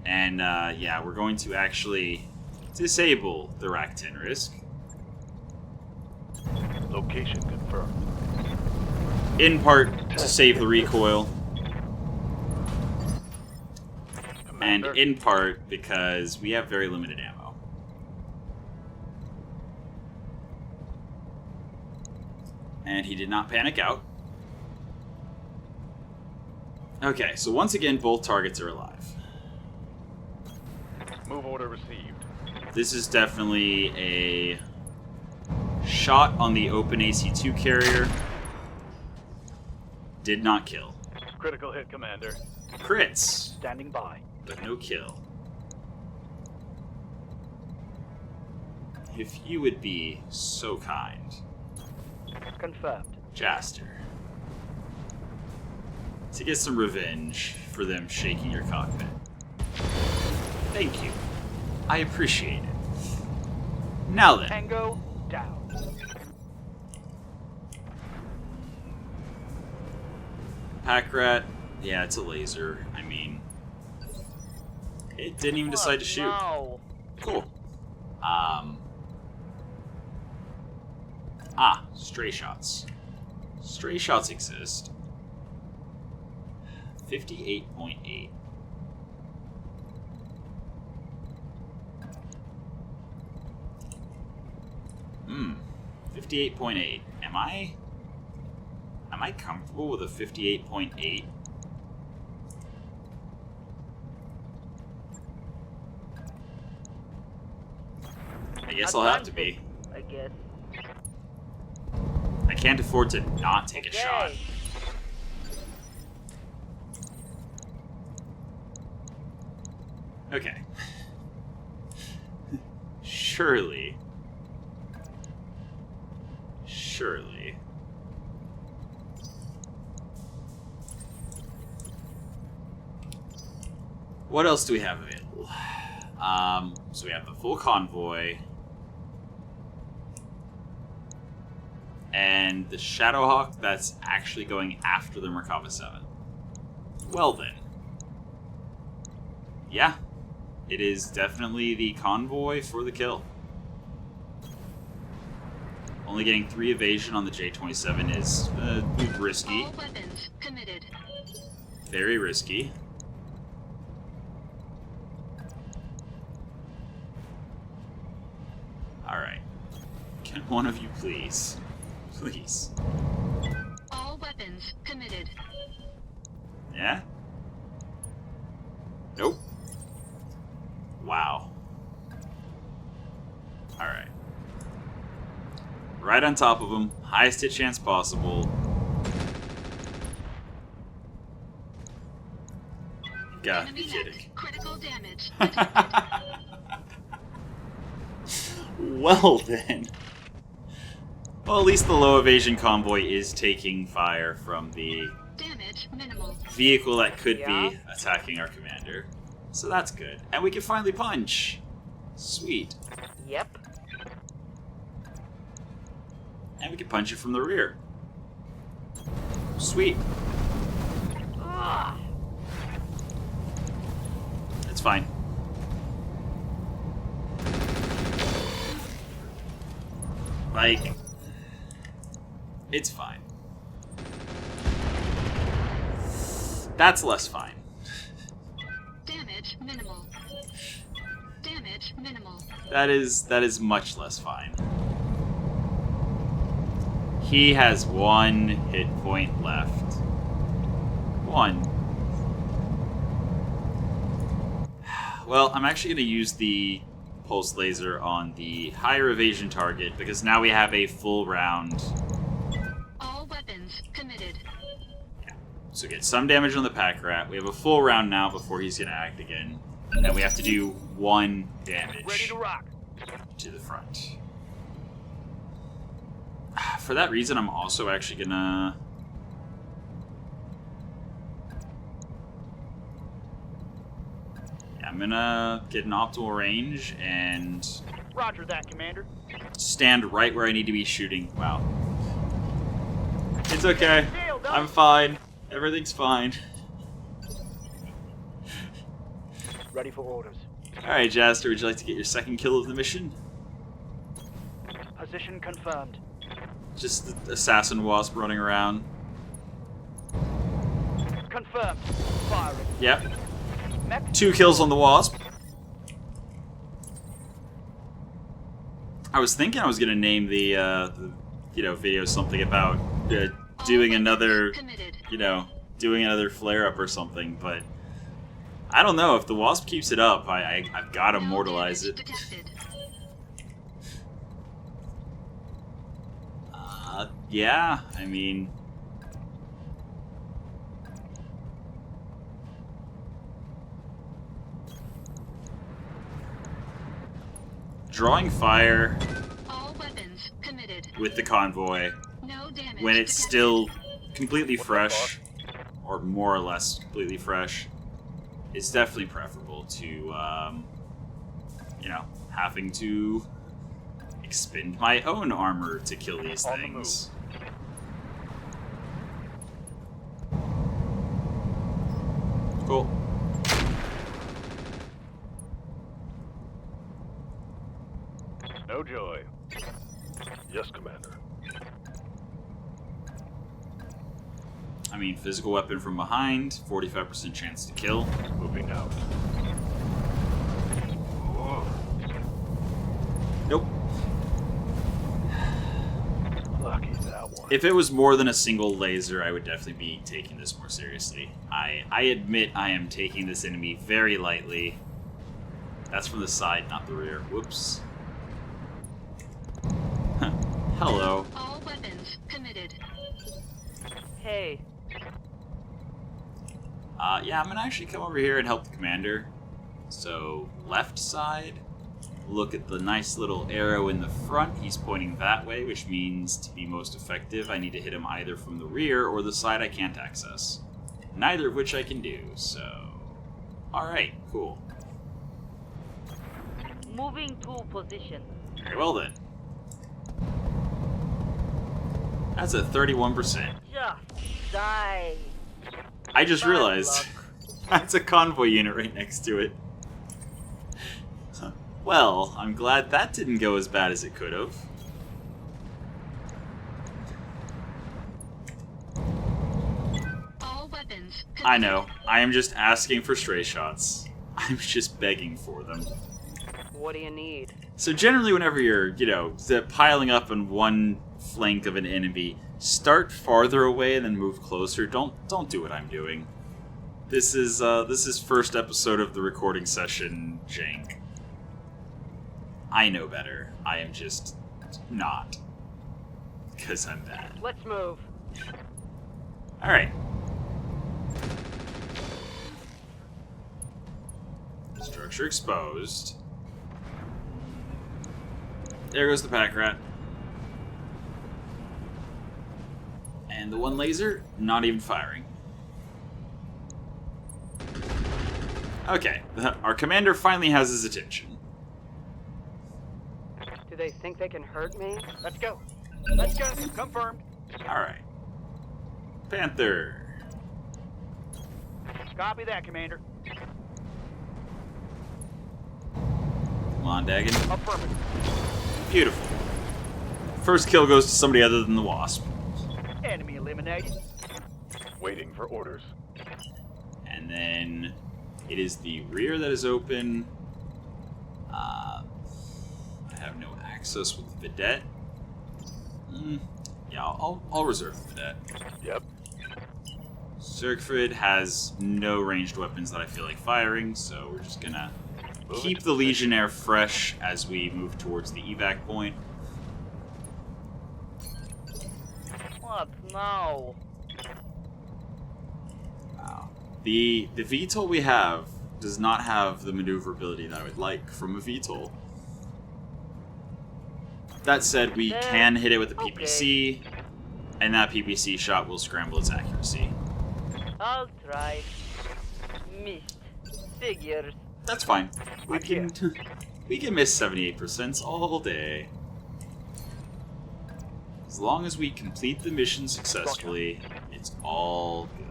And yeah, we're going to actually disable the Rack 10 risk. Location confirmed. In part to save the recoil, and Commander. in part because we have very limited ammo. And he did not panic out. Okay, so once again, both targets are alive. Move order received. This is definitely a shot on the open AC2 carrier. Did not kill. Critical hit, Commander. Crits, Standing by. but no kill. If you would be so kind, Confirmed. Jaster, to get some revenge for them shaking your cockpit. Thank you. I appreciate it. Now then, Tango down. Pack Rat, yeah, it's a laser. I mean, it didn't even decide to shoot. No. Cool. Stray shots. Stray shots exist. 58.8. 58.8. Am I comfortable with a 58.8? I guess I'll have to be. I guess. I can't afford to not take a shot. Okay. Okay. Surely. What else do we have available? So we have the full convoy. And the Shadowhawk that's actually going after the Merkava 7. Well then. Yeah. It is definitely the convoy for the kill. Only getting 3 evasion on the J27 is risky. All weapons committed. Very risky. one of you, please. Please. All weapons committed. Yeah? Nope. Wow. Alright. Right on top of him. Highest hit chance possible. Gotta be Enemy kidding. net. Critical damage. Well then. Well, at least the low evasion convoy is taking fire from the Damage minimal. vehicle that could Yeah. be attacking our commander. So that's good. And we can finally punch. Sweet. Yep. And we can punch it from the rear. Sweet. Ugh. It's fine. Like, it's fine. That's less fine. Damage minimal. Damage minimal. That is much less fine. He has 1 hit point left. 1. Well, I'm actually going to use the pulse laser on the higher evasion target because now we have a full round. All weapons committed. So get some damage on the pack rat. We have a full round now before he's going to act again. And we have to do 1 damage Ready to rock. to the front. For that reason, I'm also actually gonna... I'm gonna get an optimal range and Roger that, Commander. stand right where I need to be shooting. Wow. It's okay. Deal, done. I'm fine. Everything's fine. Ready for orders. Alright, Jaster, would you like to get your second kill of the mission? Position confirmed. Just the assassin wasp running around. Confirmed. Firing. Yep. Mech. 2 kills on the wasp. I was thinking I was gonna name the video something about doing another, Committed. doing another flare up or something, but I don't know if the wasp keeps it up. I've got to No immortalize damage it. detected. Yeah, I mean, drawing fire All weapons committed. with the convoy No damage when it's detected. still completely What the fresh, or more or less completely fresh, is definitely preferable to, having to expend my own armor to kill these On the things. Cool. No joy. Yes, Commander. I mean, physical weapon from behind, 45% chance to kill. Moving out. Whoa. Nope. Lucky that one. If it was more than a single laser, I would definitely be taking this more seriously. I admit I am taking this enemy very lightly. That's from the side, not the rear. Whoops. Hello. All weapons committed. Hey. Yeah, I'm gonna actually come over here and help the commander. So, left side. Look at the nice little arrow in the front. He's pointing that way, which means to be most effective, I need to hit him either from the rear or the side I can't access. Neither of which I can do, so... Alright, cool. Moving to position. Very well then. That's a 31%. Just die. I just Bad realized luck. that's a convoy unit right next to it. Well, I'm glad that didn't go as bad as it could have. All weapons committed. I know. I am just asking for stray shots. I'm just begging for them. What do you need? So generally whenever you're, piling up on one flank of an enemy, start farther away and then move closer. Don't do what I'm doing. This is first episode of the recording session, jank. I know better. I am just not. Because I'm bad. Let's move. Alright. Structure exposed. There goes the pack rat. And the one laser, not even firing. Okay, our commander finally has his attention. Do they think they can hurt me? Let's go. Let's go. Confirmed. Alright. Panther. Copy that, Commander. Come on, Dagon. Affirmative. Beautiful. First kill goes to somebody other than the Wasp. Enemy eliminated. Waiting for orders. And then it is the rear that is open. I have no access with the Vedette. Yeah, I'll reserve the Vedette. Yep. Zergfrid has no ranged weapons that I feel like firing, so we're just gonna Move keep into the position. Legionnaire fresh as we move towards the evac point. What now? Wow. The VTOL we have does not have the maneuverability that I would like from a VTOL. That said, we can hit it with a PPC, and that PPC shot will scramble its accuracy. I'll try. Missed. Figures. That's fine. We can miss 78% all day. As long as we complete the mission successfully, it's all good.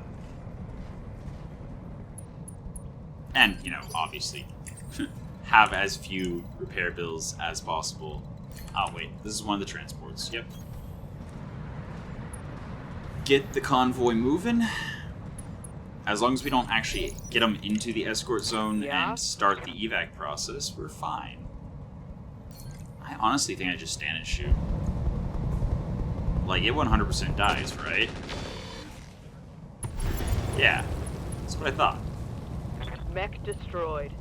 And, obviously, have as few repair bills as possible. Oh, wait, this is one of the transports. Yep. Get the convoy moving. As long as we don't actually get them into the escort zone and start the evac process, we're fine. I honestly think I just stand and shoot. Like, it 100% dies, right? Yeah, that's what I thought. Mech destroyed.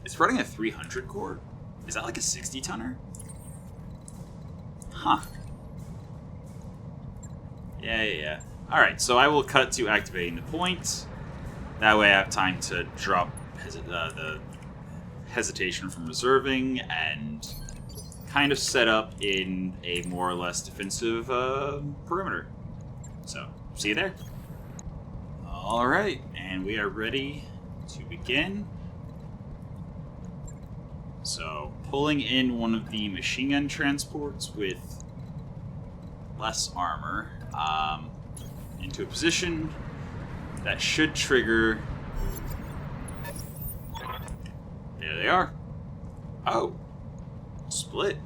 It's running a 300 core? Is that like a 60-tonner? Huh. Yeah. Alright, so I will cut to activating the point. That way I have time to drop the hesitation from reserving and kind of set up in a more or less defensive perimeter. So, see you there. Alright, and we are ready to begin. So, pulling in one of the machine gun transports with less armor into a position that should trigger. There they are. Oh, split.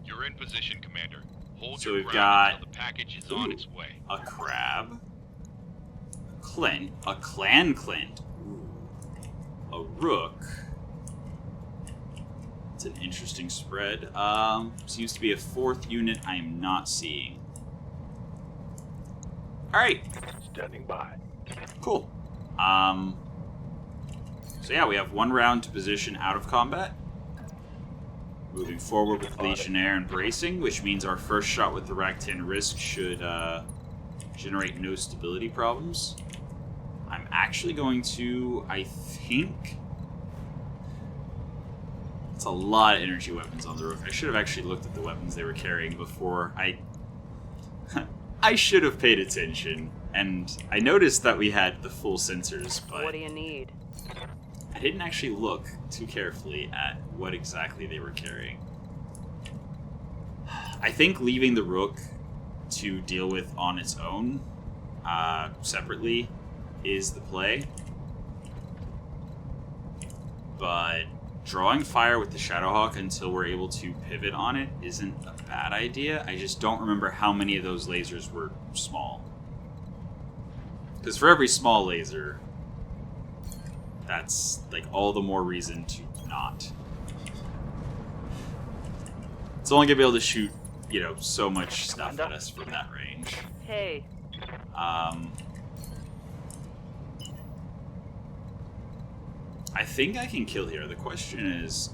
You're in position, Commander. Hold So your we've ground got until the package is on its way. a crab, a clan Clint, a rook. It's an interesting spread. Seems to be a fourth unit I am not seeing. Alright, Standing by. cool. So yeah, we have one round to position out of combat. Moving forward with Legionnaire and bracing, which means our first shot with the Rack-10 Risk should generate no stability problems. I'm actually going to, I think... It's a lot of energy weapons on the roof. I should have actually looked at the weapons they were carrying before. I should have paid attention, and I noticed that we had the full sensors, but What do you need? I didn't actually look too carefully at what exactly they were carrying. I think leaving the Rook to deal with on its own, separately, is the play. But drawing fire with the Shadowhawk until we're able to pivot on it isn't a bad idea. I just don't remember how many of those lasers were small. Because for every small laser, that's like all the more reason to not. It's only gonna be able to shoot, you know, so much stuff at us from that range. Hey, I think I can kill here. The question is...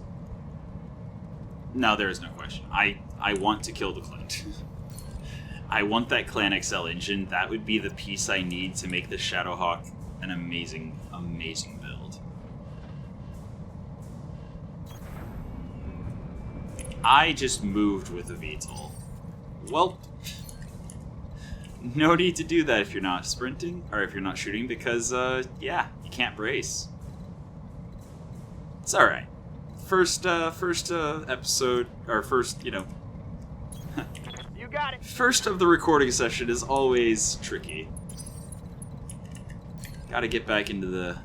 No, there is no question. I want to kill the Clint. I want that Clan XL engine. That would be the piece I need to make the Shadowhawk an amazing, amazing build. I just moved with the VTOL. Well, no need to do that if you're not sprinting, or if you're not shooting, because, yeah, you can't brace. It's alright. First episode, or first, you know... You got it. First of the recording session is always tricky. Gotta get back into the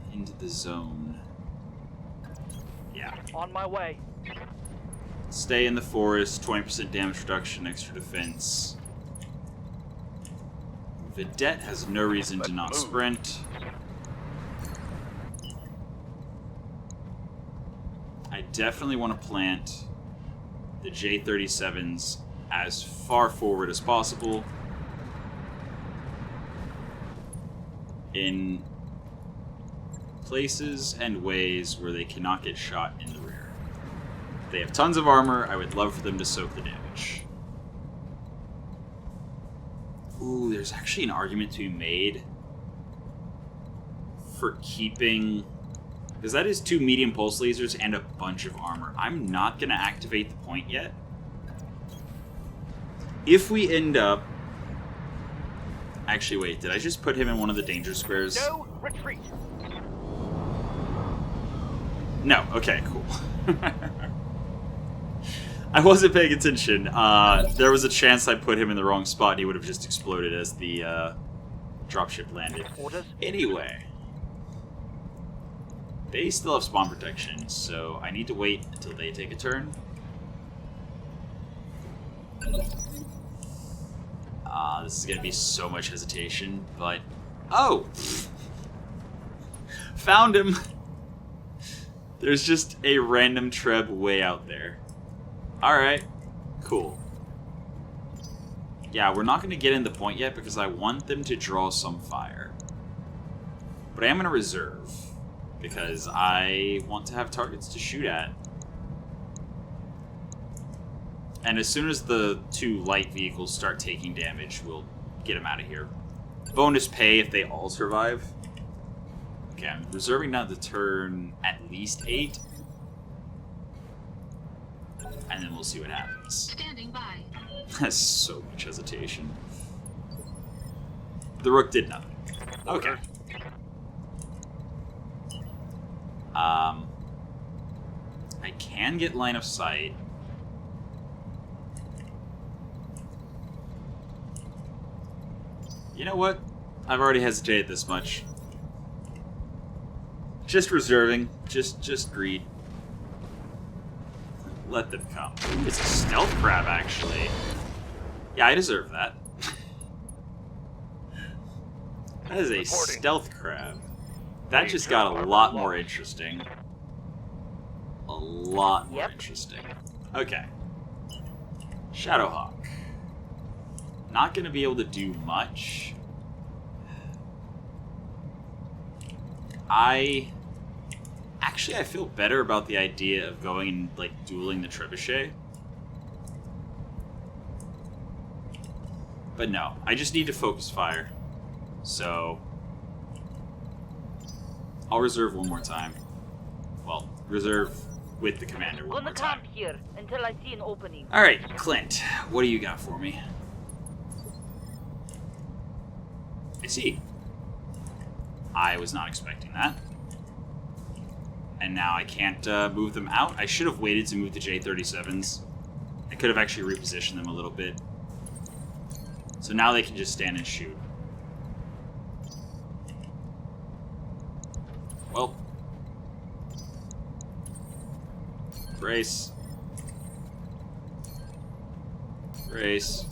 zone. Yeah. On my way. Stay in the forest, 20% damage reduction, extra defense. Vedette has no reason to not sprint. I definitely want to plant the J-37s as far forward as possible in places and ways where they cannot get shot in the rear. They have tons of armor. I would love for them to soak the damage. Ooh, there's actually an argument to be made for keeping... Because that is 2 medium pulse lasers and a bunch of armor. I'm not going to activate the point yet. If we end up... Actually, wait. Did I just put him in one of the danger squares? No retreat. No. Okay, cool. I wasn't paying attention. There was a chance I put him in the wrong spot and he would have just exploded as the dropship landed. Orders. Anyway. They still have spawn protection, so I need to wait until they take a turn. This is gonna be so much hesitation, but... Oh! Found him! There's just a random Treb way out there. Alright. Cool. Yeah, we're not gonna get in the point yet because I want them to draw some fire. But I am gonna reserve. Because I want to have targets to shoot at. And as soon as the 2 light vehicles start taking damage, we'll get them out of here. Bonus pay if they all survive. Okay, I'm reserving now to turn at least 8. And then we'll see what happens. Standing by. That's so much hesitation. The Rook did nothing. Okay. I can get line of sight. You know what? I've already hesitated this much. Just reserving. Just greed. Let them come. Ooh, it's a stealth crab, actually. Yeah, I deserve that. That is a stealth crab. That just got a lot more interesting. A lot more interesting. Okay. Shadowhawk. Not going to be able to do much. Actually, I feel better about the idea of going and, like, dueling the trebuchet. But no, I just need to focus fire. So... I'll reserve one more time. Well, reserve with the commander one more gonna time. camp here until I see an opening. Alright, Clint, what do you got for me? I see. I was not expecting that. And now I can't move them out. I should have waited to move the J-37s. I could have actually repositioned them a little bit. So now they can just stand and shoot. Well. Brace. Brace.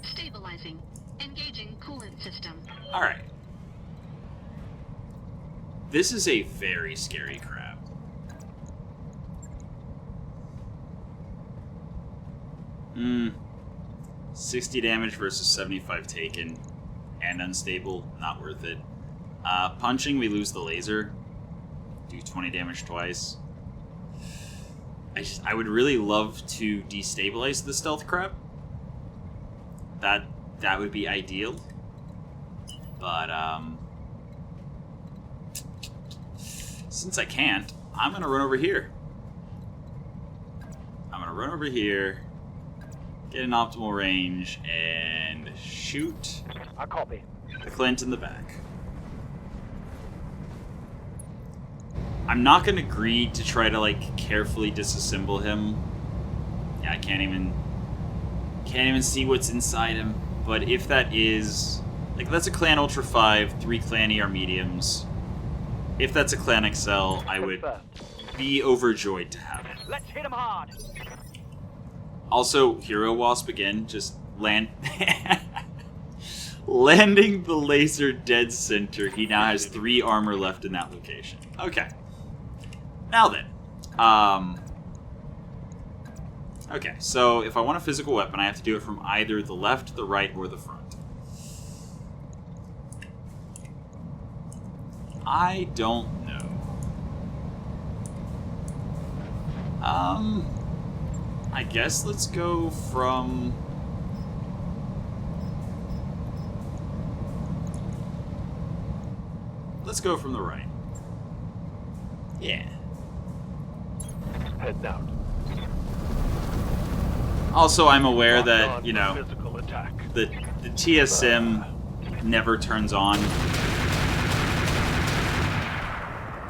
Stabilizing. Engaging coolant system. Alright. This is a very scary crab. 60 damage versus 75 taken. And unstable, not worth it. Punching, we lose the laser. Do 20 damage twice. I would really love to destabilize the stealth crap. That would be ideal. But, since I can't, I'm gonna run over here. Get an optimal range, and shoot I copy. the Clint in the back. I'm not gonna greed to try to, like, carefully disassemble him. Yeah, I can't even see what's inside him. But if that is... Like, that's a Clan Ultra 5, 3 Clan ER Mediums. If that's a Clan XL, I would be overjoyed to have it. Let's hit him hard. Also, Hero Wasp again, just landing the laser dead center. He now has 3 armor left in that location. Okay. Now then. Okay, so if I want a physical weapon, I have to do it from either the left, the right, or the front. I don't know. I guess let's go from... Let's go from the right. Yeah. Head down. Also, I'm aware that, you know, Physical attack. the TSM never turns on.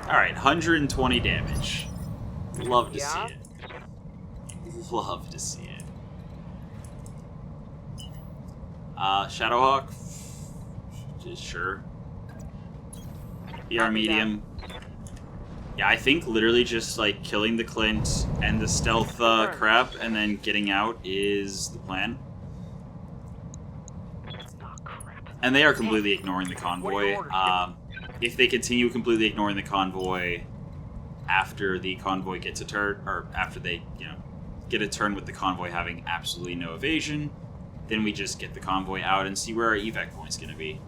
Alright, 120 damage. Love to see it. Love to see it. Shadowhawk? Sure. ER medium. Yeah, I think literally just, like, killing the Clint and the stealth crap and then getting out is the plan. And they are completely ignoring the convoy. If they continue completely ignoring the convoy after the convoy gets a turn, or after they, you know, get a turn with the convoy having absolutely no evasion, then we just get the convoy out and see where our evac point's going to be.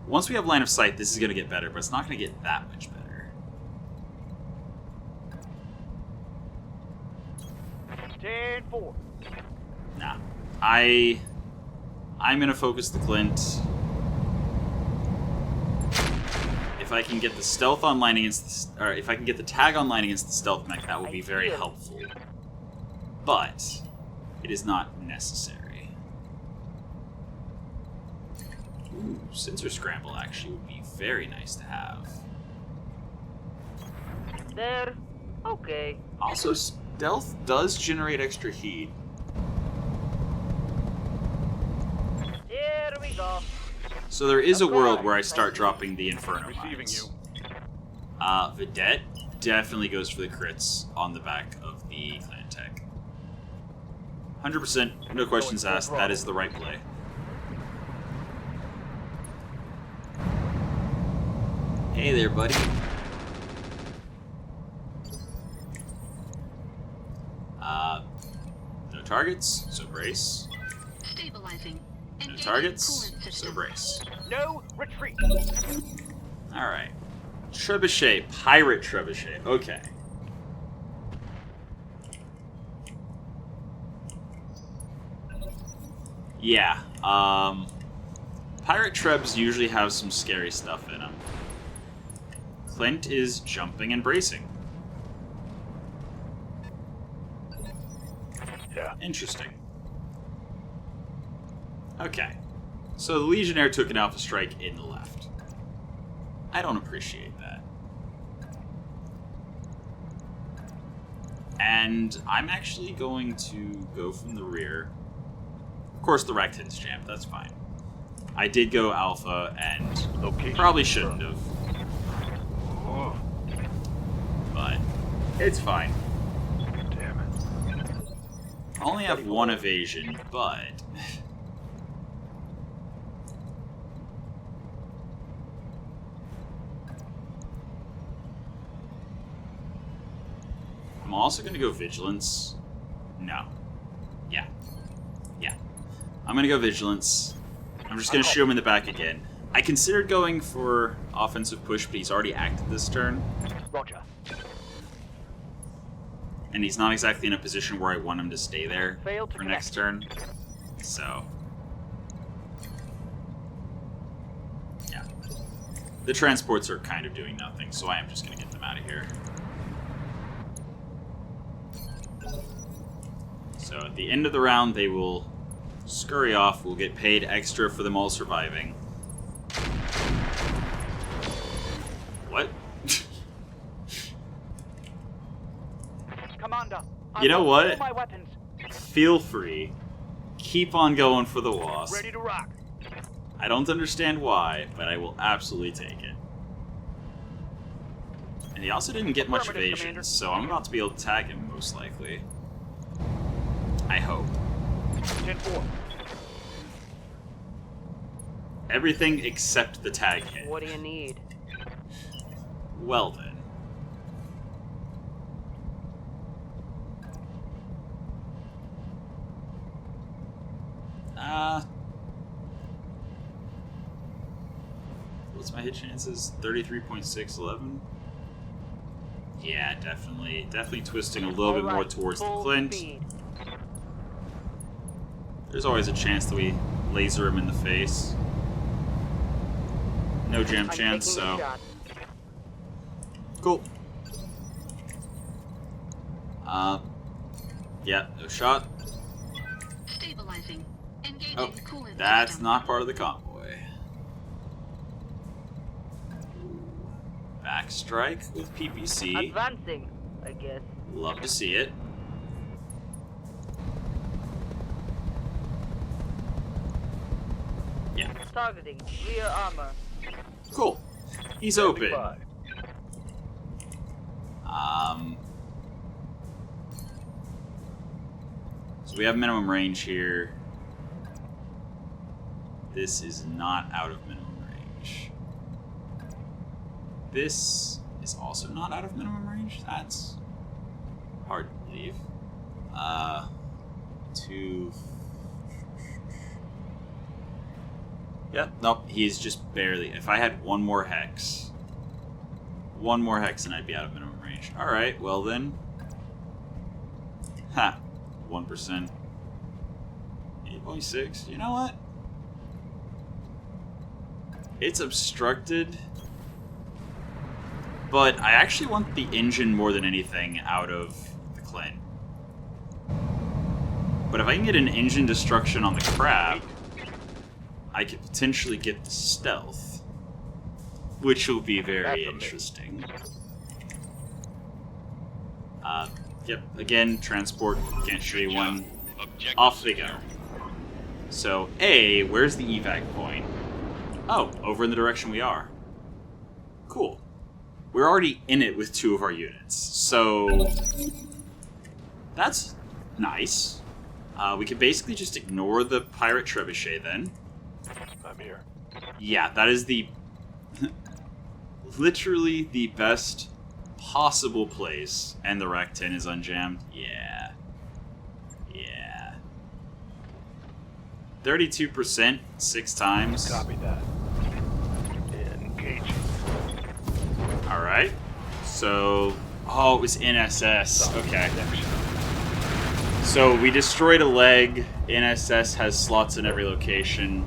Once we have line of sight, this is going to get better, but it's not going to get that much better. 10-4. Nah. I'm going to focus the Clint. If I can get the stealth online against the, or if I can get the tag online against the stealth mech, that will be very helpful. But it is not necessary. Ooh, sensor scramble actually would be very nice to have. There. Okay. Also, stealth does generate extra heat. There we go. So there is a world where I start dropping the Inferno Receiving mines. you. Vedette definitely goes for the crits on the back of the Clan Tech. 100%, no questions asked, that is the right play. Hey there, buddy. No targets, so brace. Stabilizing. No targets, so brace. No retreat. Alright. Trebuchet, Pirate Trebuchet, okay. Yeah, Pirate Trebs usually have some scary stuff in them. Clint is jumping and bracing. Yeah. Interesting. Okay. So the Legionnaire took an Alpha Strike in the left. I don't appreciate that. And I'm actually going to go from the rear. Of course the Rectins jammed, that's fine. I did go Alpha and Location. probably shouldn't have. Oh, But it's fine. damn it. I only have one evasion, but... I'm also going to go Vigilance, No. Yeah. Yeah. I'm gonna go Vigilance. I'm just gonna shoot him in the back again. I considered going for offensive push, but he's already acted this turn. Roger. And he's not exactly in a position where I want him to stay there Failed to for next turn. So... yeah. The transports are kind of doing nothing, so I am just gonna get them out of here. So at the end of the round, they will scurry off. We'll get paid extra for them all surviving. What? Commander, You know what? all my weapons Feel free. Keep on going for the Wasp. ready to rock. I don't understand why, but I will absolutely take it. And he also didn't get much Affirmative, evasion, Commander. so I'm about to be able to tag him, most likely. I hope. 10-4. Everything except the tag hit. What do you need? Well then. What's my hit chances? 33.611? Yeah, definitely. Definitely twisting a little bit more Alright, towards the full Clint. speed. There's always a chance that we laser him in the face. No jam I'm chance, taking the so... shot. Cool. Yeah, no shot. Stabilizing. Engaging Oh, coolant that's system. not part of the convoy. Backstrike with PPC. Advancing, I guess. Love to see it. Yeah, Targeting rear armor. cool. He's open. 75. So we have minimum range here. This is not out of minimum range. This is also not out of minimum range. That's hard to believe. Two. Yep, nope, he's just barely. If I had one more hex and I'd be out of minimum range. Alright, well then. Ha, 1%. 8.6, you know what? It's obstructed, but I actually want the engine more than anything out of the Clint. But if I can get an engine destruction on the crab, I could potentially get the stealth, which will be very interesting. Yep, again, transport, can't show you one. Objective Off they go. secure. So, A, where's the evac point? Oh, over in the direction we are. Cool. We're already in it with 2 of our units, so that's nice. We can basically just ignore the pirate trebuchet then. I'm here. Yeah, that is the literally the best possible place, and the Rack 10 is unjammed. Yeah. Yeah. 32%, 6 times. Copy that. Engaging. Alright. So, oh, it was NSS. Okay. So we destroyed a leg. NSS has slots in every location.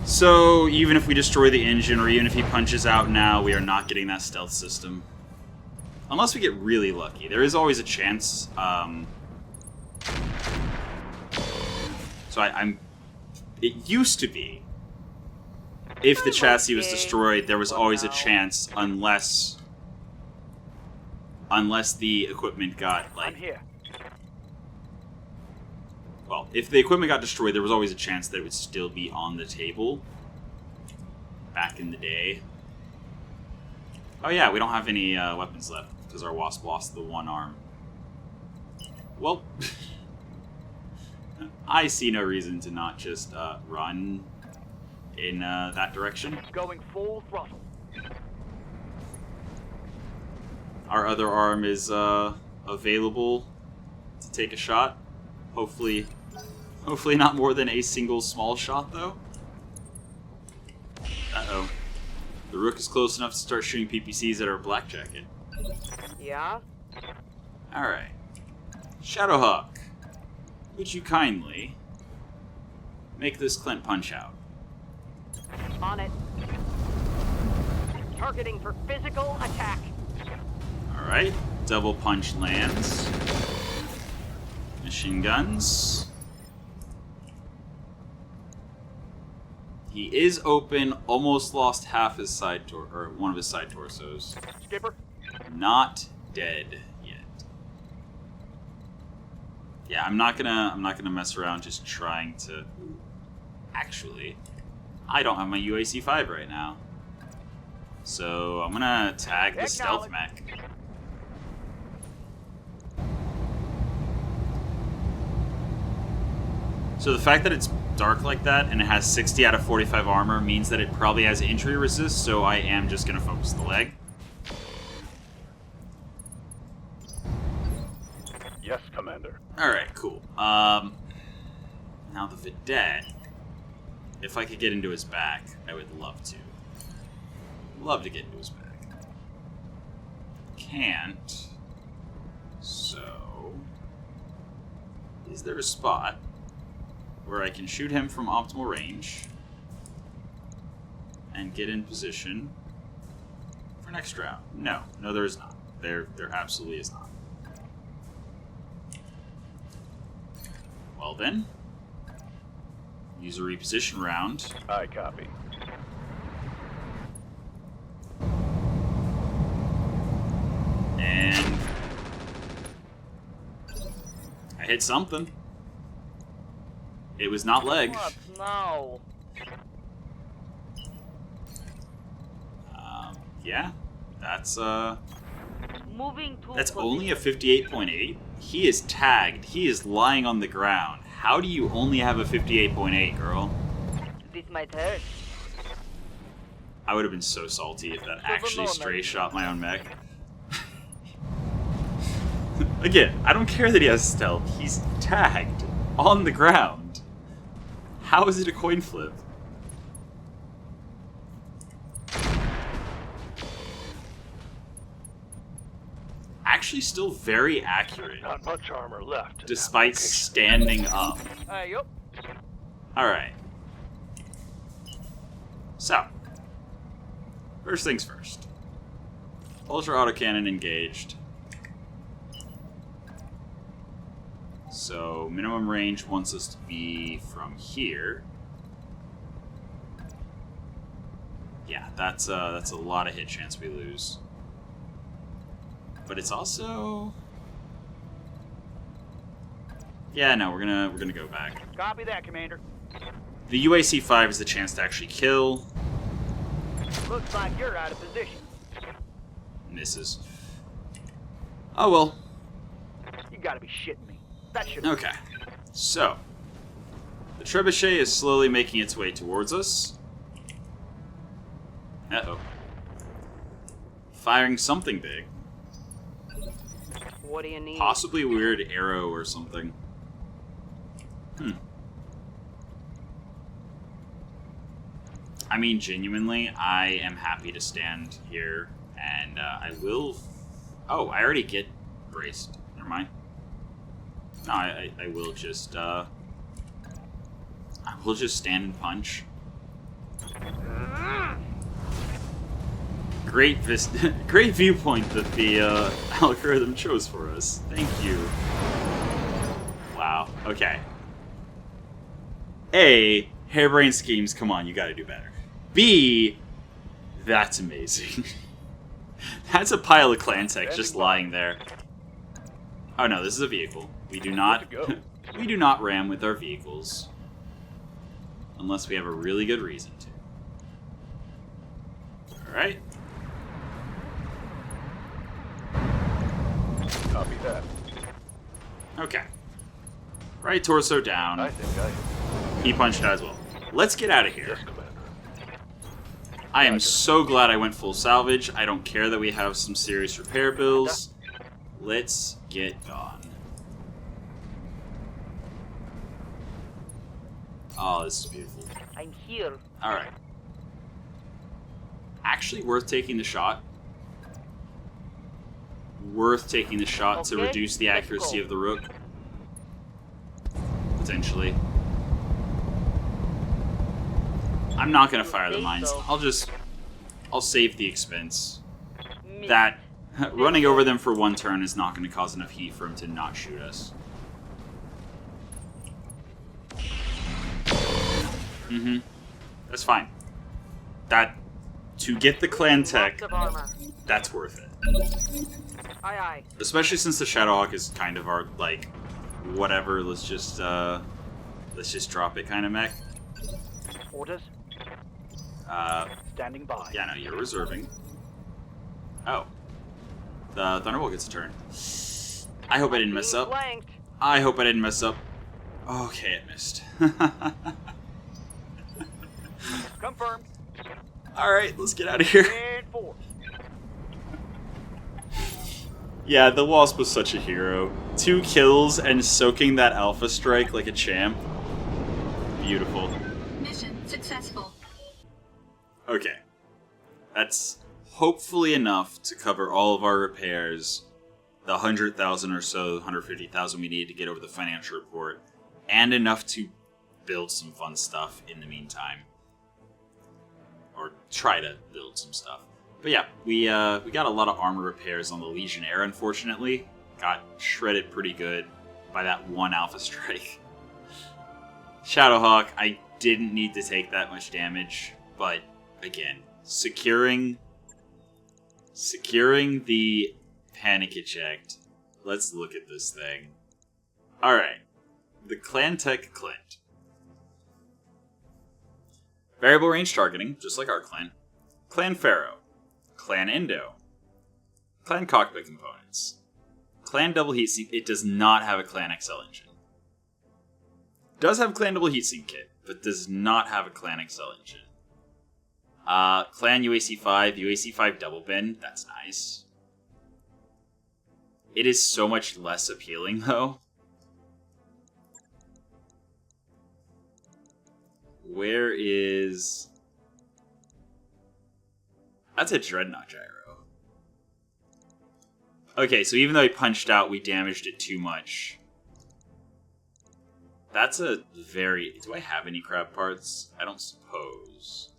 So even if we destroy the engine, or even if he punches out now, we are not getting that stealth system. Unless we get really lucky. There is always a chance. So it used to be, if the chassis was destroyed, there was always a chance, unless the equipment got, I'm like... here. Well, if the equipment got destroyed, there was always a chance that it would still be on the table. Back in the day. Oh yeah, we don't have any weapons left, because our Wasp lost the one arm. Well, I see no reason to not just run in that direction. Going full throttle. Our other arm is available to to take a shot. Hopefully not more than a single small shot, though. Uh-oh. The Rook is close enough to start shooting PPCs at our Black Jacket. Yeah? Alright. Shadowhawk, would you kindly make this Clint punch out? On it. Targeting for physical attack. Alright. Double punch lands. Machine guns. He is open, almost lost half his side or one of his side torsos. Skipper. Not dead yet. Yeah, I'm not gonna mess around just trying to. Actually, I don't have my UAC 5 right now, so I'm gonna tag the stealth mech. So the fact that it's dark like that and it has 60 out of 45 armor means that it probably has injury resist, so I am just gonna focus the leg. Yes, Commander. Alright, cool. Now the Vedette, if I could get into his back, I would love to. Love to get into his back. Can't. So, is there a spot where I can shoot him from optimal range and get in position for next round? No, there is not. There absolutely is not. Well then, use a reposition round. I copy. And I hit something. It was not leg. What? No. Yeah, that's Moving to that's position. only a 58.8. He is tagged. He is lying on the ground. How do you only have a 58.8, girl? This might hurt. I would have been so salty if that actually stray shot my own mech. Again, I don't care that he has stealth. He's tagged on the ground. How is it a coin flip? Actually, still very accurate, Not much armor left. despite standing up. Yup. Alright. So, first things first. Ultra autocannon engaged. So, minimum range wants us to be from here. Yeah, that's a lot of hit chance we lose. But it's also... Yeah, no, we're gonna go back. Copy that, Commander. The UAC 5 is the chance to actually kill. Looks like you're out of position. Misses. Oh well. You gotta be shitting me. That should. Okay. So, the trebuchet is slowly making its way towards us. Uh-oh. Firing something big. What do you need? Possibly a weird arrow or something. I mean, genuinely, I am happy to stand here, and I will... Oh, I already get braced. Never mind. No, I will just, I will just stand and punch. Great great viewpoint that the algorithm chose for us. Thank you. Wow. Okay. A, harebrained schemes. Come on, you got to do better. B, that's amazing. That's a pile of clan tech just lying there. Oh no, this is a vehicle. We do not. We do not ram with our vehicles unless we have a really good reason to. All right. Copy that. Okay. Right torso down. I think He punched out as well. Let's get out of here. Yes, Commander. I am so glad I went full salvage. I don't care that we have some serious repair bills. Let's get gone. Oh, this is beautiful. I'm here. Alright. Actually worth taking the shot. Worth taking the shot to Okay, reduce the let's accuracy go. of the rook. Potentially. I'm not going to fire the Think mines. so. I'll save the expense. Me. That running over them for one turn is not going to cause enough heat for him to not shoot us. That's fine. That, to get the clan tech, Lots of armor. that's worth it. Aye, aye. Especially since the Shadowhawk is kind of our, like, whatever, let's just drop it kind of mech. Orders. Standing by. Yeah, no, you're reserving. Oh. The Thunderbolt gets a turn. I hope I didn't mess Being up. flanked. I hope I didn't mess up. Okay, it missed. Confirmed. Alright, let's get out of here. And 4. Yeah, the Wasp was such a hero. 2 kills and soaking that Alpha Strike like a champ. Beautiful. Mission successful. Okay. That's hopefully enough to cover all of our repairs, the 100,000 or so, 150,000 we need to get over the financial report, and enough to build some fun stuff in the meantime. Or try to build some stuff. But yeah, we got a lot of armor repairs on the Legionnaire, unfortunately. Got shredded pretty good by that one Alpha Strike. Shadowhawk, I didn't need to take that much damage, but again, securing the panic eject. Let's look at this thing. Alright. The Clan Tech Clint. Variable range targeting, just like our clan. Clan Pharaoh. Clan Indo. Clan Cockpit Components. Clan Double Heatsink. It does not have a Clan XL engine. Does have Clan Double Heatsink kit, but does not have a Clan XL engine. Clan UAC5 double bin. That's nice. It is so much less appealing, though. Where is... That's a Dreadnought Gyro. Okay, so even though he punched out, we damaged it too much. That's a very... Do I have any crab parts? I don't suppose.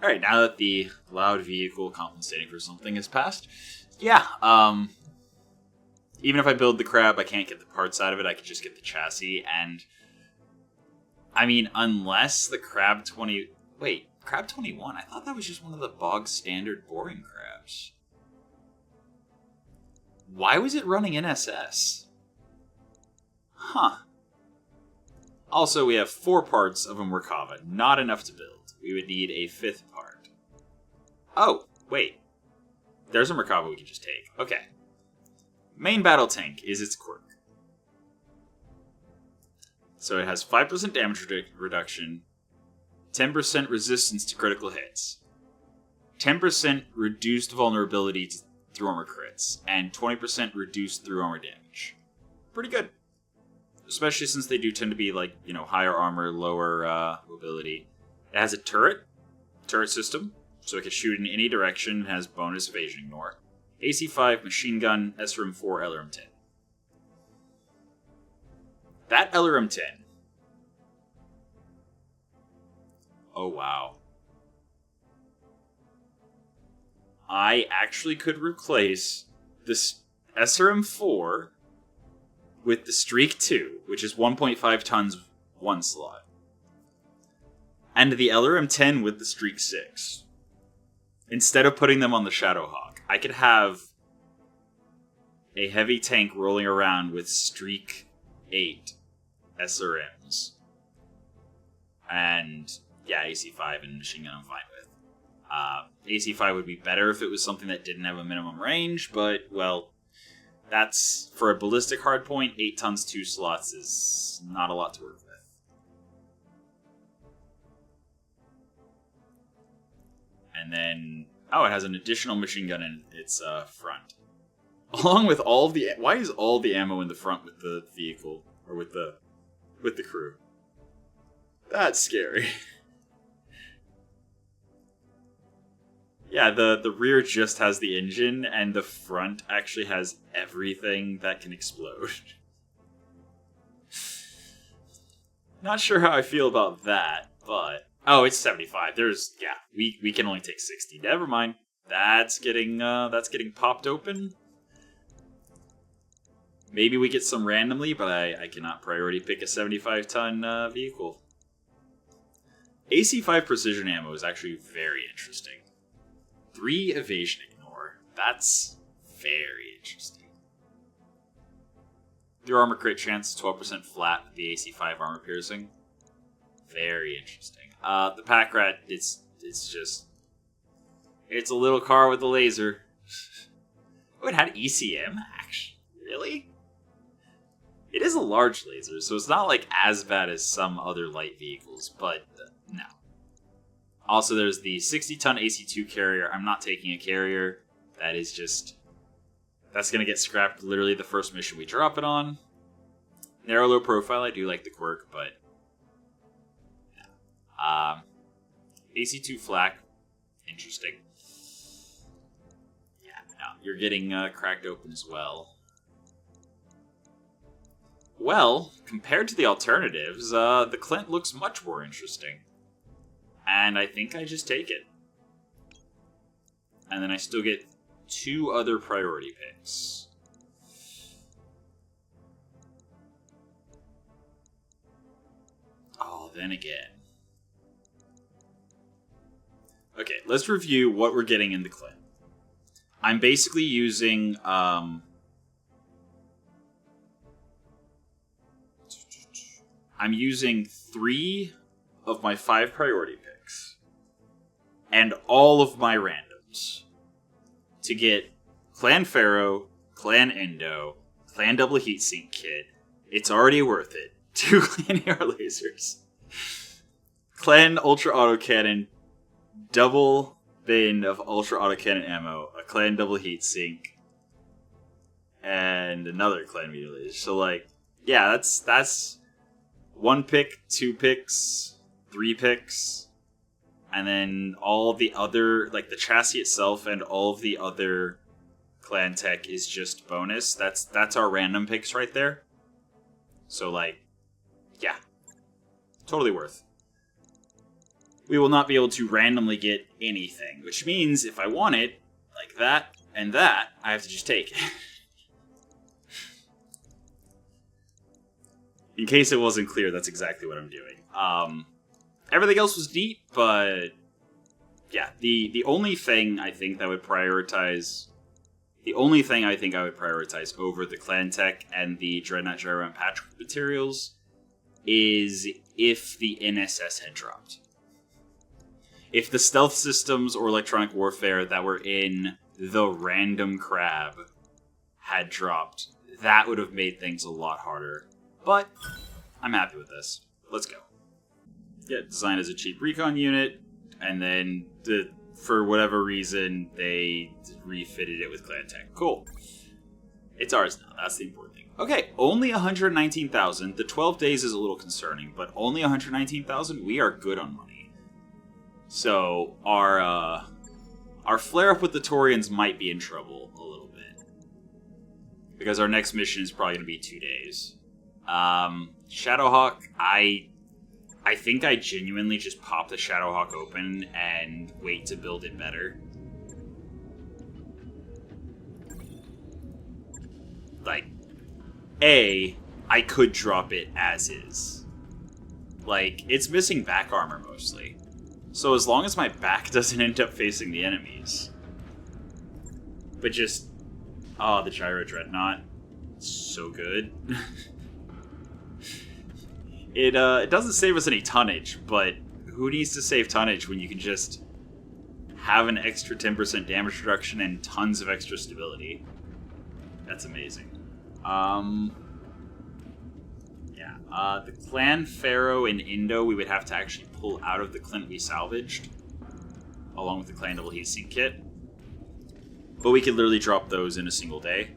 Alright, now that the loud vehicle compensating for something has passed, yeah, even if I build the crab, I can't get the parts out of it, I can just get the chassis, and... I mean, unless the Crab 20... Wait, Crab 21? I thought that was just one of the bog standard boring crabs. Why was it running NSS? Huh. Also, we have 4 parts of a Merkava, not enough to build. We would need a 5th part. Oh, wait. There's a Merkava we can just take. Okay. Main battle tank is its quirk. So it has 5% damage reduction, 10% resistance to critical hits, 10% reduced vulnerability to through armor crits, and 20% reduced through armor damage. Pretty good. Especially since they do tend to be, like, you know, higher armor, lower mobility. It has a turret system, so it can shoot in any direction, and has bonus evasion ignore. AC5, machine gun, SRM4, LRM10. That LRM10. Oh, wow. I actually could replace this SRM4 with the Streak 2, which is 1.5 tons, 1 slot. And the LRM10 with the Streak 6. Instead of putting them on the Shadowhawk, I could have a heavy tank rolling around with Streak 8 SRMs. And, yeah, AC5 and machine gun I'm fine with. AC5 would be better if it was something that didn't have a minimum range, but, well, that's, for a ballistic hardpoint, 8 tons, 2 slots is not a lot to work with. And then, oh, it has an additional machine gun in its front. Along with all the... Why is all the ammo in the front with the vehicle? Or with the crew? That's scary. Yeah, the rear just has the engine, and the front actually has everything that can explode. Not sure how I feel about that, but... Oh, it's 75. Yeah, we can only take 60. Never mind. That's getting popped open. Maybe we get some randomly, but I cannot priority pick a 75-ton vehicle. AC-5 precision ammo is actually very interesting. 3 evasion ignore. That's very interesting. Your armor crit chance, 12% flat with the AC-5 armor piercing. Very interesting. The pack rat, it's a little car with a laser. Oh, it had ECM action. Really? It is a large laser, so it's not like as bad as some other light vehicles, but no. Also, there's the 60-ton AC-2 carrier. I'm not taking a carrier. That is just... That's going to get scrapped literally the first mission we drop it on. Narrow low profile, I do like the quirk, but... Yeah. AC-2 flak. Interesting. Yeah, no, you're getting cracked open as well. Well, compared to the alternatives, the Clint looks much more interesting. And I think I just take it. And then I still get 2 other priority picks. Oh, then again. Okay, let's review what we're getting in the Clint. I'm basically using... I'm using 3 of my 5 priority picks. And all of my randoms. To get Clan Pharaoh, Clan Indo, Clan Double Heatsink Kit. It's already worth it. 2 Clan AR lasers. Clan Ultra Autocannon, double bin of Ultra Autocannon ammo, a Clan Double Heatsink, and another Clan Meter laser. So, like, yeah, that's 1 pick, 2 picks, 3 picks, and then all the other, like the chassis itself and all of the other clan tech is just bonus. That's our random picks right there. So, like, yeah, totally worth. We will not be able to randomly get anything, which means if I want it, like that and that, I have to just take it. In case it wasn't clear, that's exactly what I'm doing. Everything else was neat, but yeah, the only thing I think that would prioritize... The only thing I think I would prioritize over the clan tech and the Dreadnought Gyro and patch materials is if the NSS had dropped. If the stealth systems or electronic warfare that were in the random crab had dropped, that would have made things a lot harder. But I'm happy with this. Let's go. Yeah, designed as a cheap recon unit, and then for whatever reason, they refitted it with clan tech. Cool. It's ours now. That's the important thing. Okay, only 119,000. The 12 days is a little concerning, but only 119,000. We are good on money. So our flare up with the Taurians might be in trouble a little bit, because our next mission is probably going to be 2 days. Shadowhawk, I think I genuinely just pop the Shadowhawk open and wait to build it better. Like, I could drop it as is. Like, it's missing back armor mostly. So as long as my back doesn't end up facing the enemies. But just... Oh, the Gyro Dreadnought. So good. It doesn't save us any tonnage, but who needs to save tonnage when you can just have an extra 10% damage reduction and tons of extra stability? That's amazing. The Clan Pharaoh and Indo we would have to actually pull out of the Clint we salvaged, along with the Clan Double Heatsink Kit. But we could literally drop those in a single day.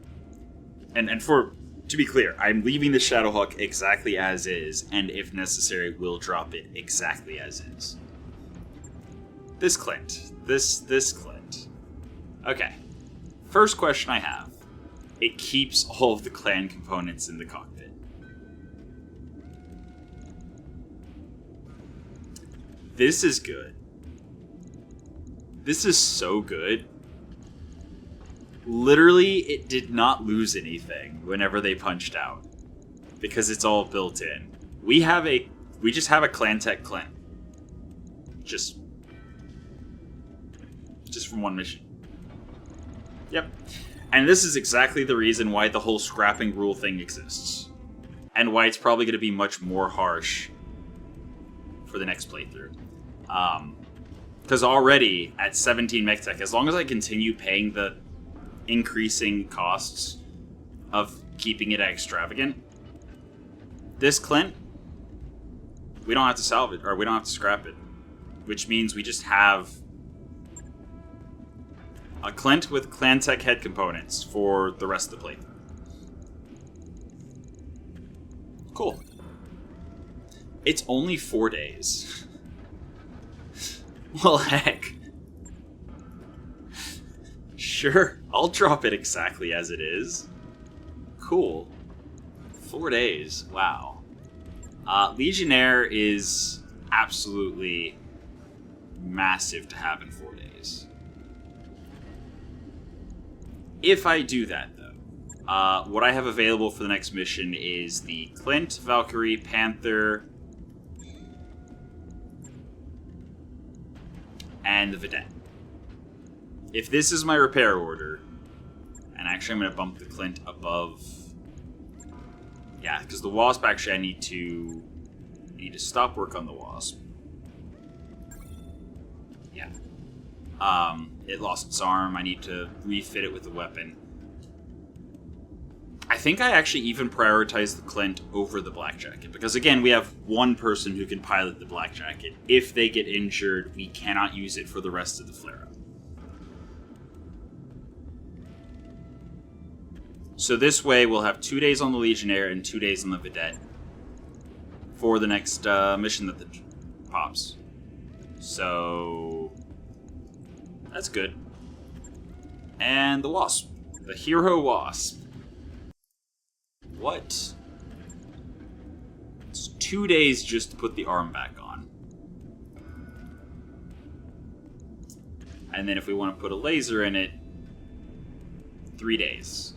And for To be clear, I'm leaving the Shadowhawk exactly as is, and if necessary, will drop it exactly as is. This Clint. This Clint. Okay. First question I have. It keeps all of the clan components in the cockpit. This is good. This is so good. Literally, it did not lose anything whenever they punched out. Because it's all built in. We just have a Clan Tech Clint. Just from one mission. Yep. And this is exactly the reason why the whole scrapping rule thing exists. And why it's probably going to be much more harsh for the next playthrough. Because already, at 17 mech tech, as long as I continue paying the increasing costs of keeping it extravagant, this Clint, we don't have to salvage, or we don't have to scrap it. Which means we just have a Clint with Clan Tech head components for the rest of the playthrough. Cool. It's only 4 days. Well, heck. Sure, I'll drop it exactly as it is. Cool. 4 days, wow. Legionnaire is absolutely massive to have in 4 days. If I do that, though, what I have available for the next mission is the Clint, Valkyrie, Panther, and the Vedette. If this is my repair order, and actually I'm going to bump the Clint above... Yeah, because the Wasp, actually I need to stop work on the Wasp. Yeah. It lost its arm. I need to refit it with a weapon. I think I actually even prioritize the Clint over the Black Jacket, because again, we have one person who can pilot the Black Jacket. If they get injured, we cannot use it for the rest of the flare-up. So this way, we'll have 2 days on the Legionnaire and 2 days on the Vedette for the next mission that pops. So that's good. And the Wasp. The Hero Wasp. What? It's 2 days just to put the arm back on. And then if we want to put a laser in it, 3 days.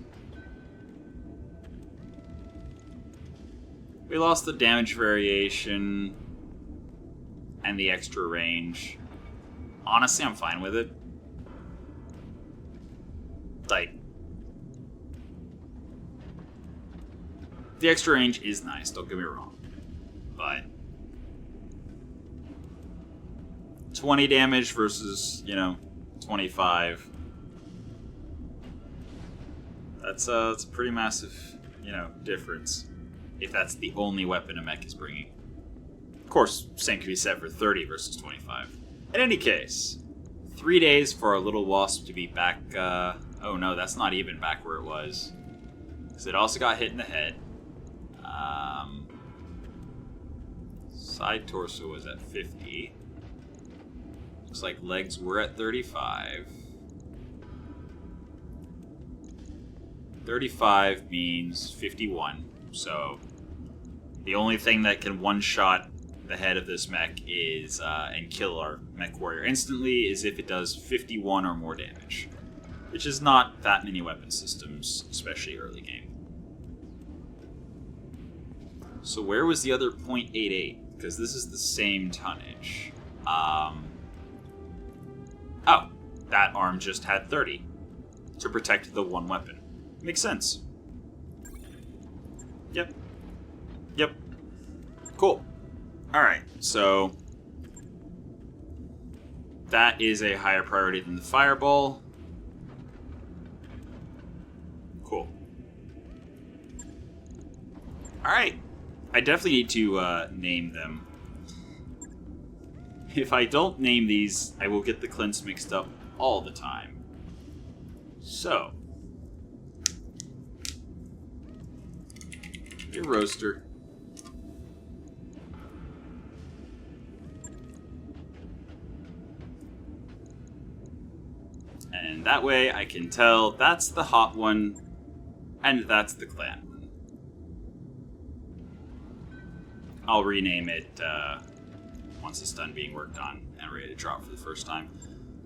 We lost the damage variation and the extra range. Honestly, I'm fine with it. Like, the extra range is nice, don't get me wrong. But 20 damage versus, 25. That's a pretty massive, difference. If that's the only weapon a mech is bringing. Of course, same can be said for 30 versus 25. In any case, 3 days for our little Wasp to be back. Oh no, that's not even back where it was. Because it also got hit in the head. Side torso was at 50. Looks like legs were at 35. 35 means 51. So the only thing that can one-shot the head of this mech is and kill our Mechwarrior instantly is if it does 51 or more damage, which is not that many weapon systems, especially early game. So where was the other .88? Because this is the same tonnage. Oh, that arm just had 30 to protect the one weapon. Makes sense. Yep. Cool. Alright, so that is a higher priority than the Fireball. Cool. Alright. I definitely need to name them. If I don't name these, I will get the Clints mixed up all the time. So Your roaster. And that way I can tell that's the hot one, and that's the clan one. I'll rename it once it's done being worked on and ready to drop for the first time.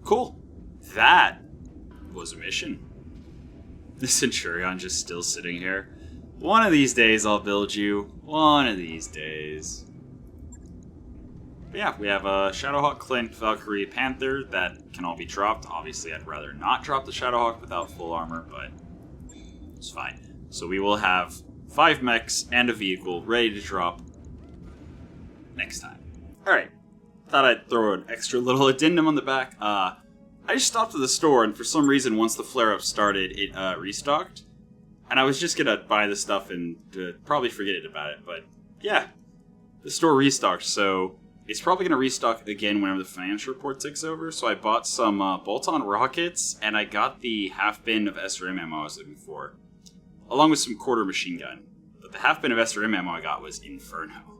Cool. That was a mission. The Centurion just still sitting here. One of these days I'll build you. One of these days. But yeah, we have a Shadowhawk, Clint, Valkyrie, Panther that can all be dropped. Obviously, I'd rather not drop the Shadowhawk without full armor, but it's fine. So we will have 5 mechs and a vehicle ready to drop next time. Alright, thought I'd throw an extra little addendum on the back. I just stopped at the store, and for some reason, once the flare-up started, it restocked. And I was just gonna buy the stuff and probably forget about it, but yeah, the store restocked, so it's probably gonna restock again whenever the financial report takes over. So I bought some bolt-on rockets, and I got the half bin of SRM ammo I was looking for, along with some quarter machine gun. But the half bin of SRM ammo I got was Inferno.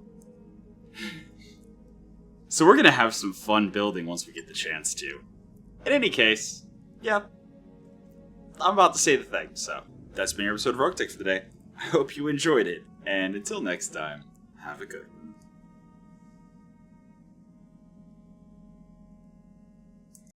So we're gonna have some fun building once we get the chance to. In any case, yeah, I'm about to say the thing, so that's been your episode of Roguetech for the day. I hope you enjoyed it, and until next time, have a good one.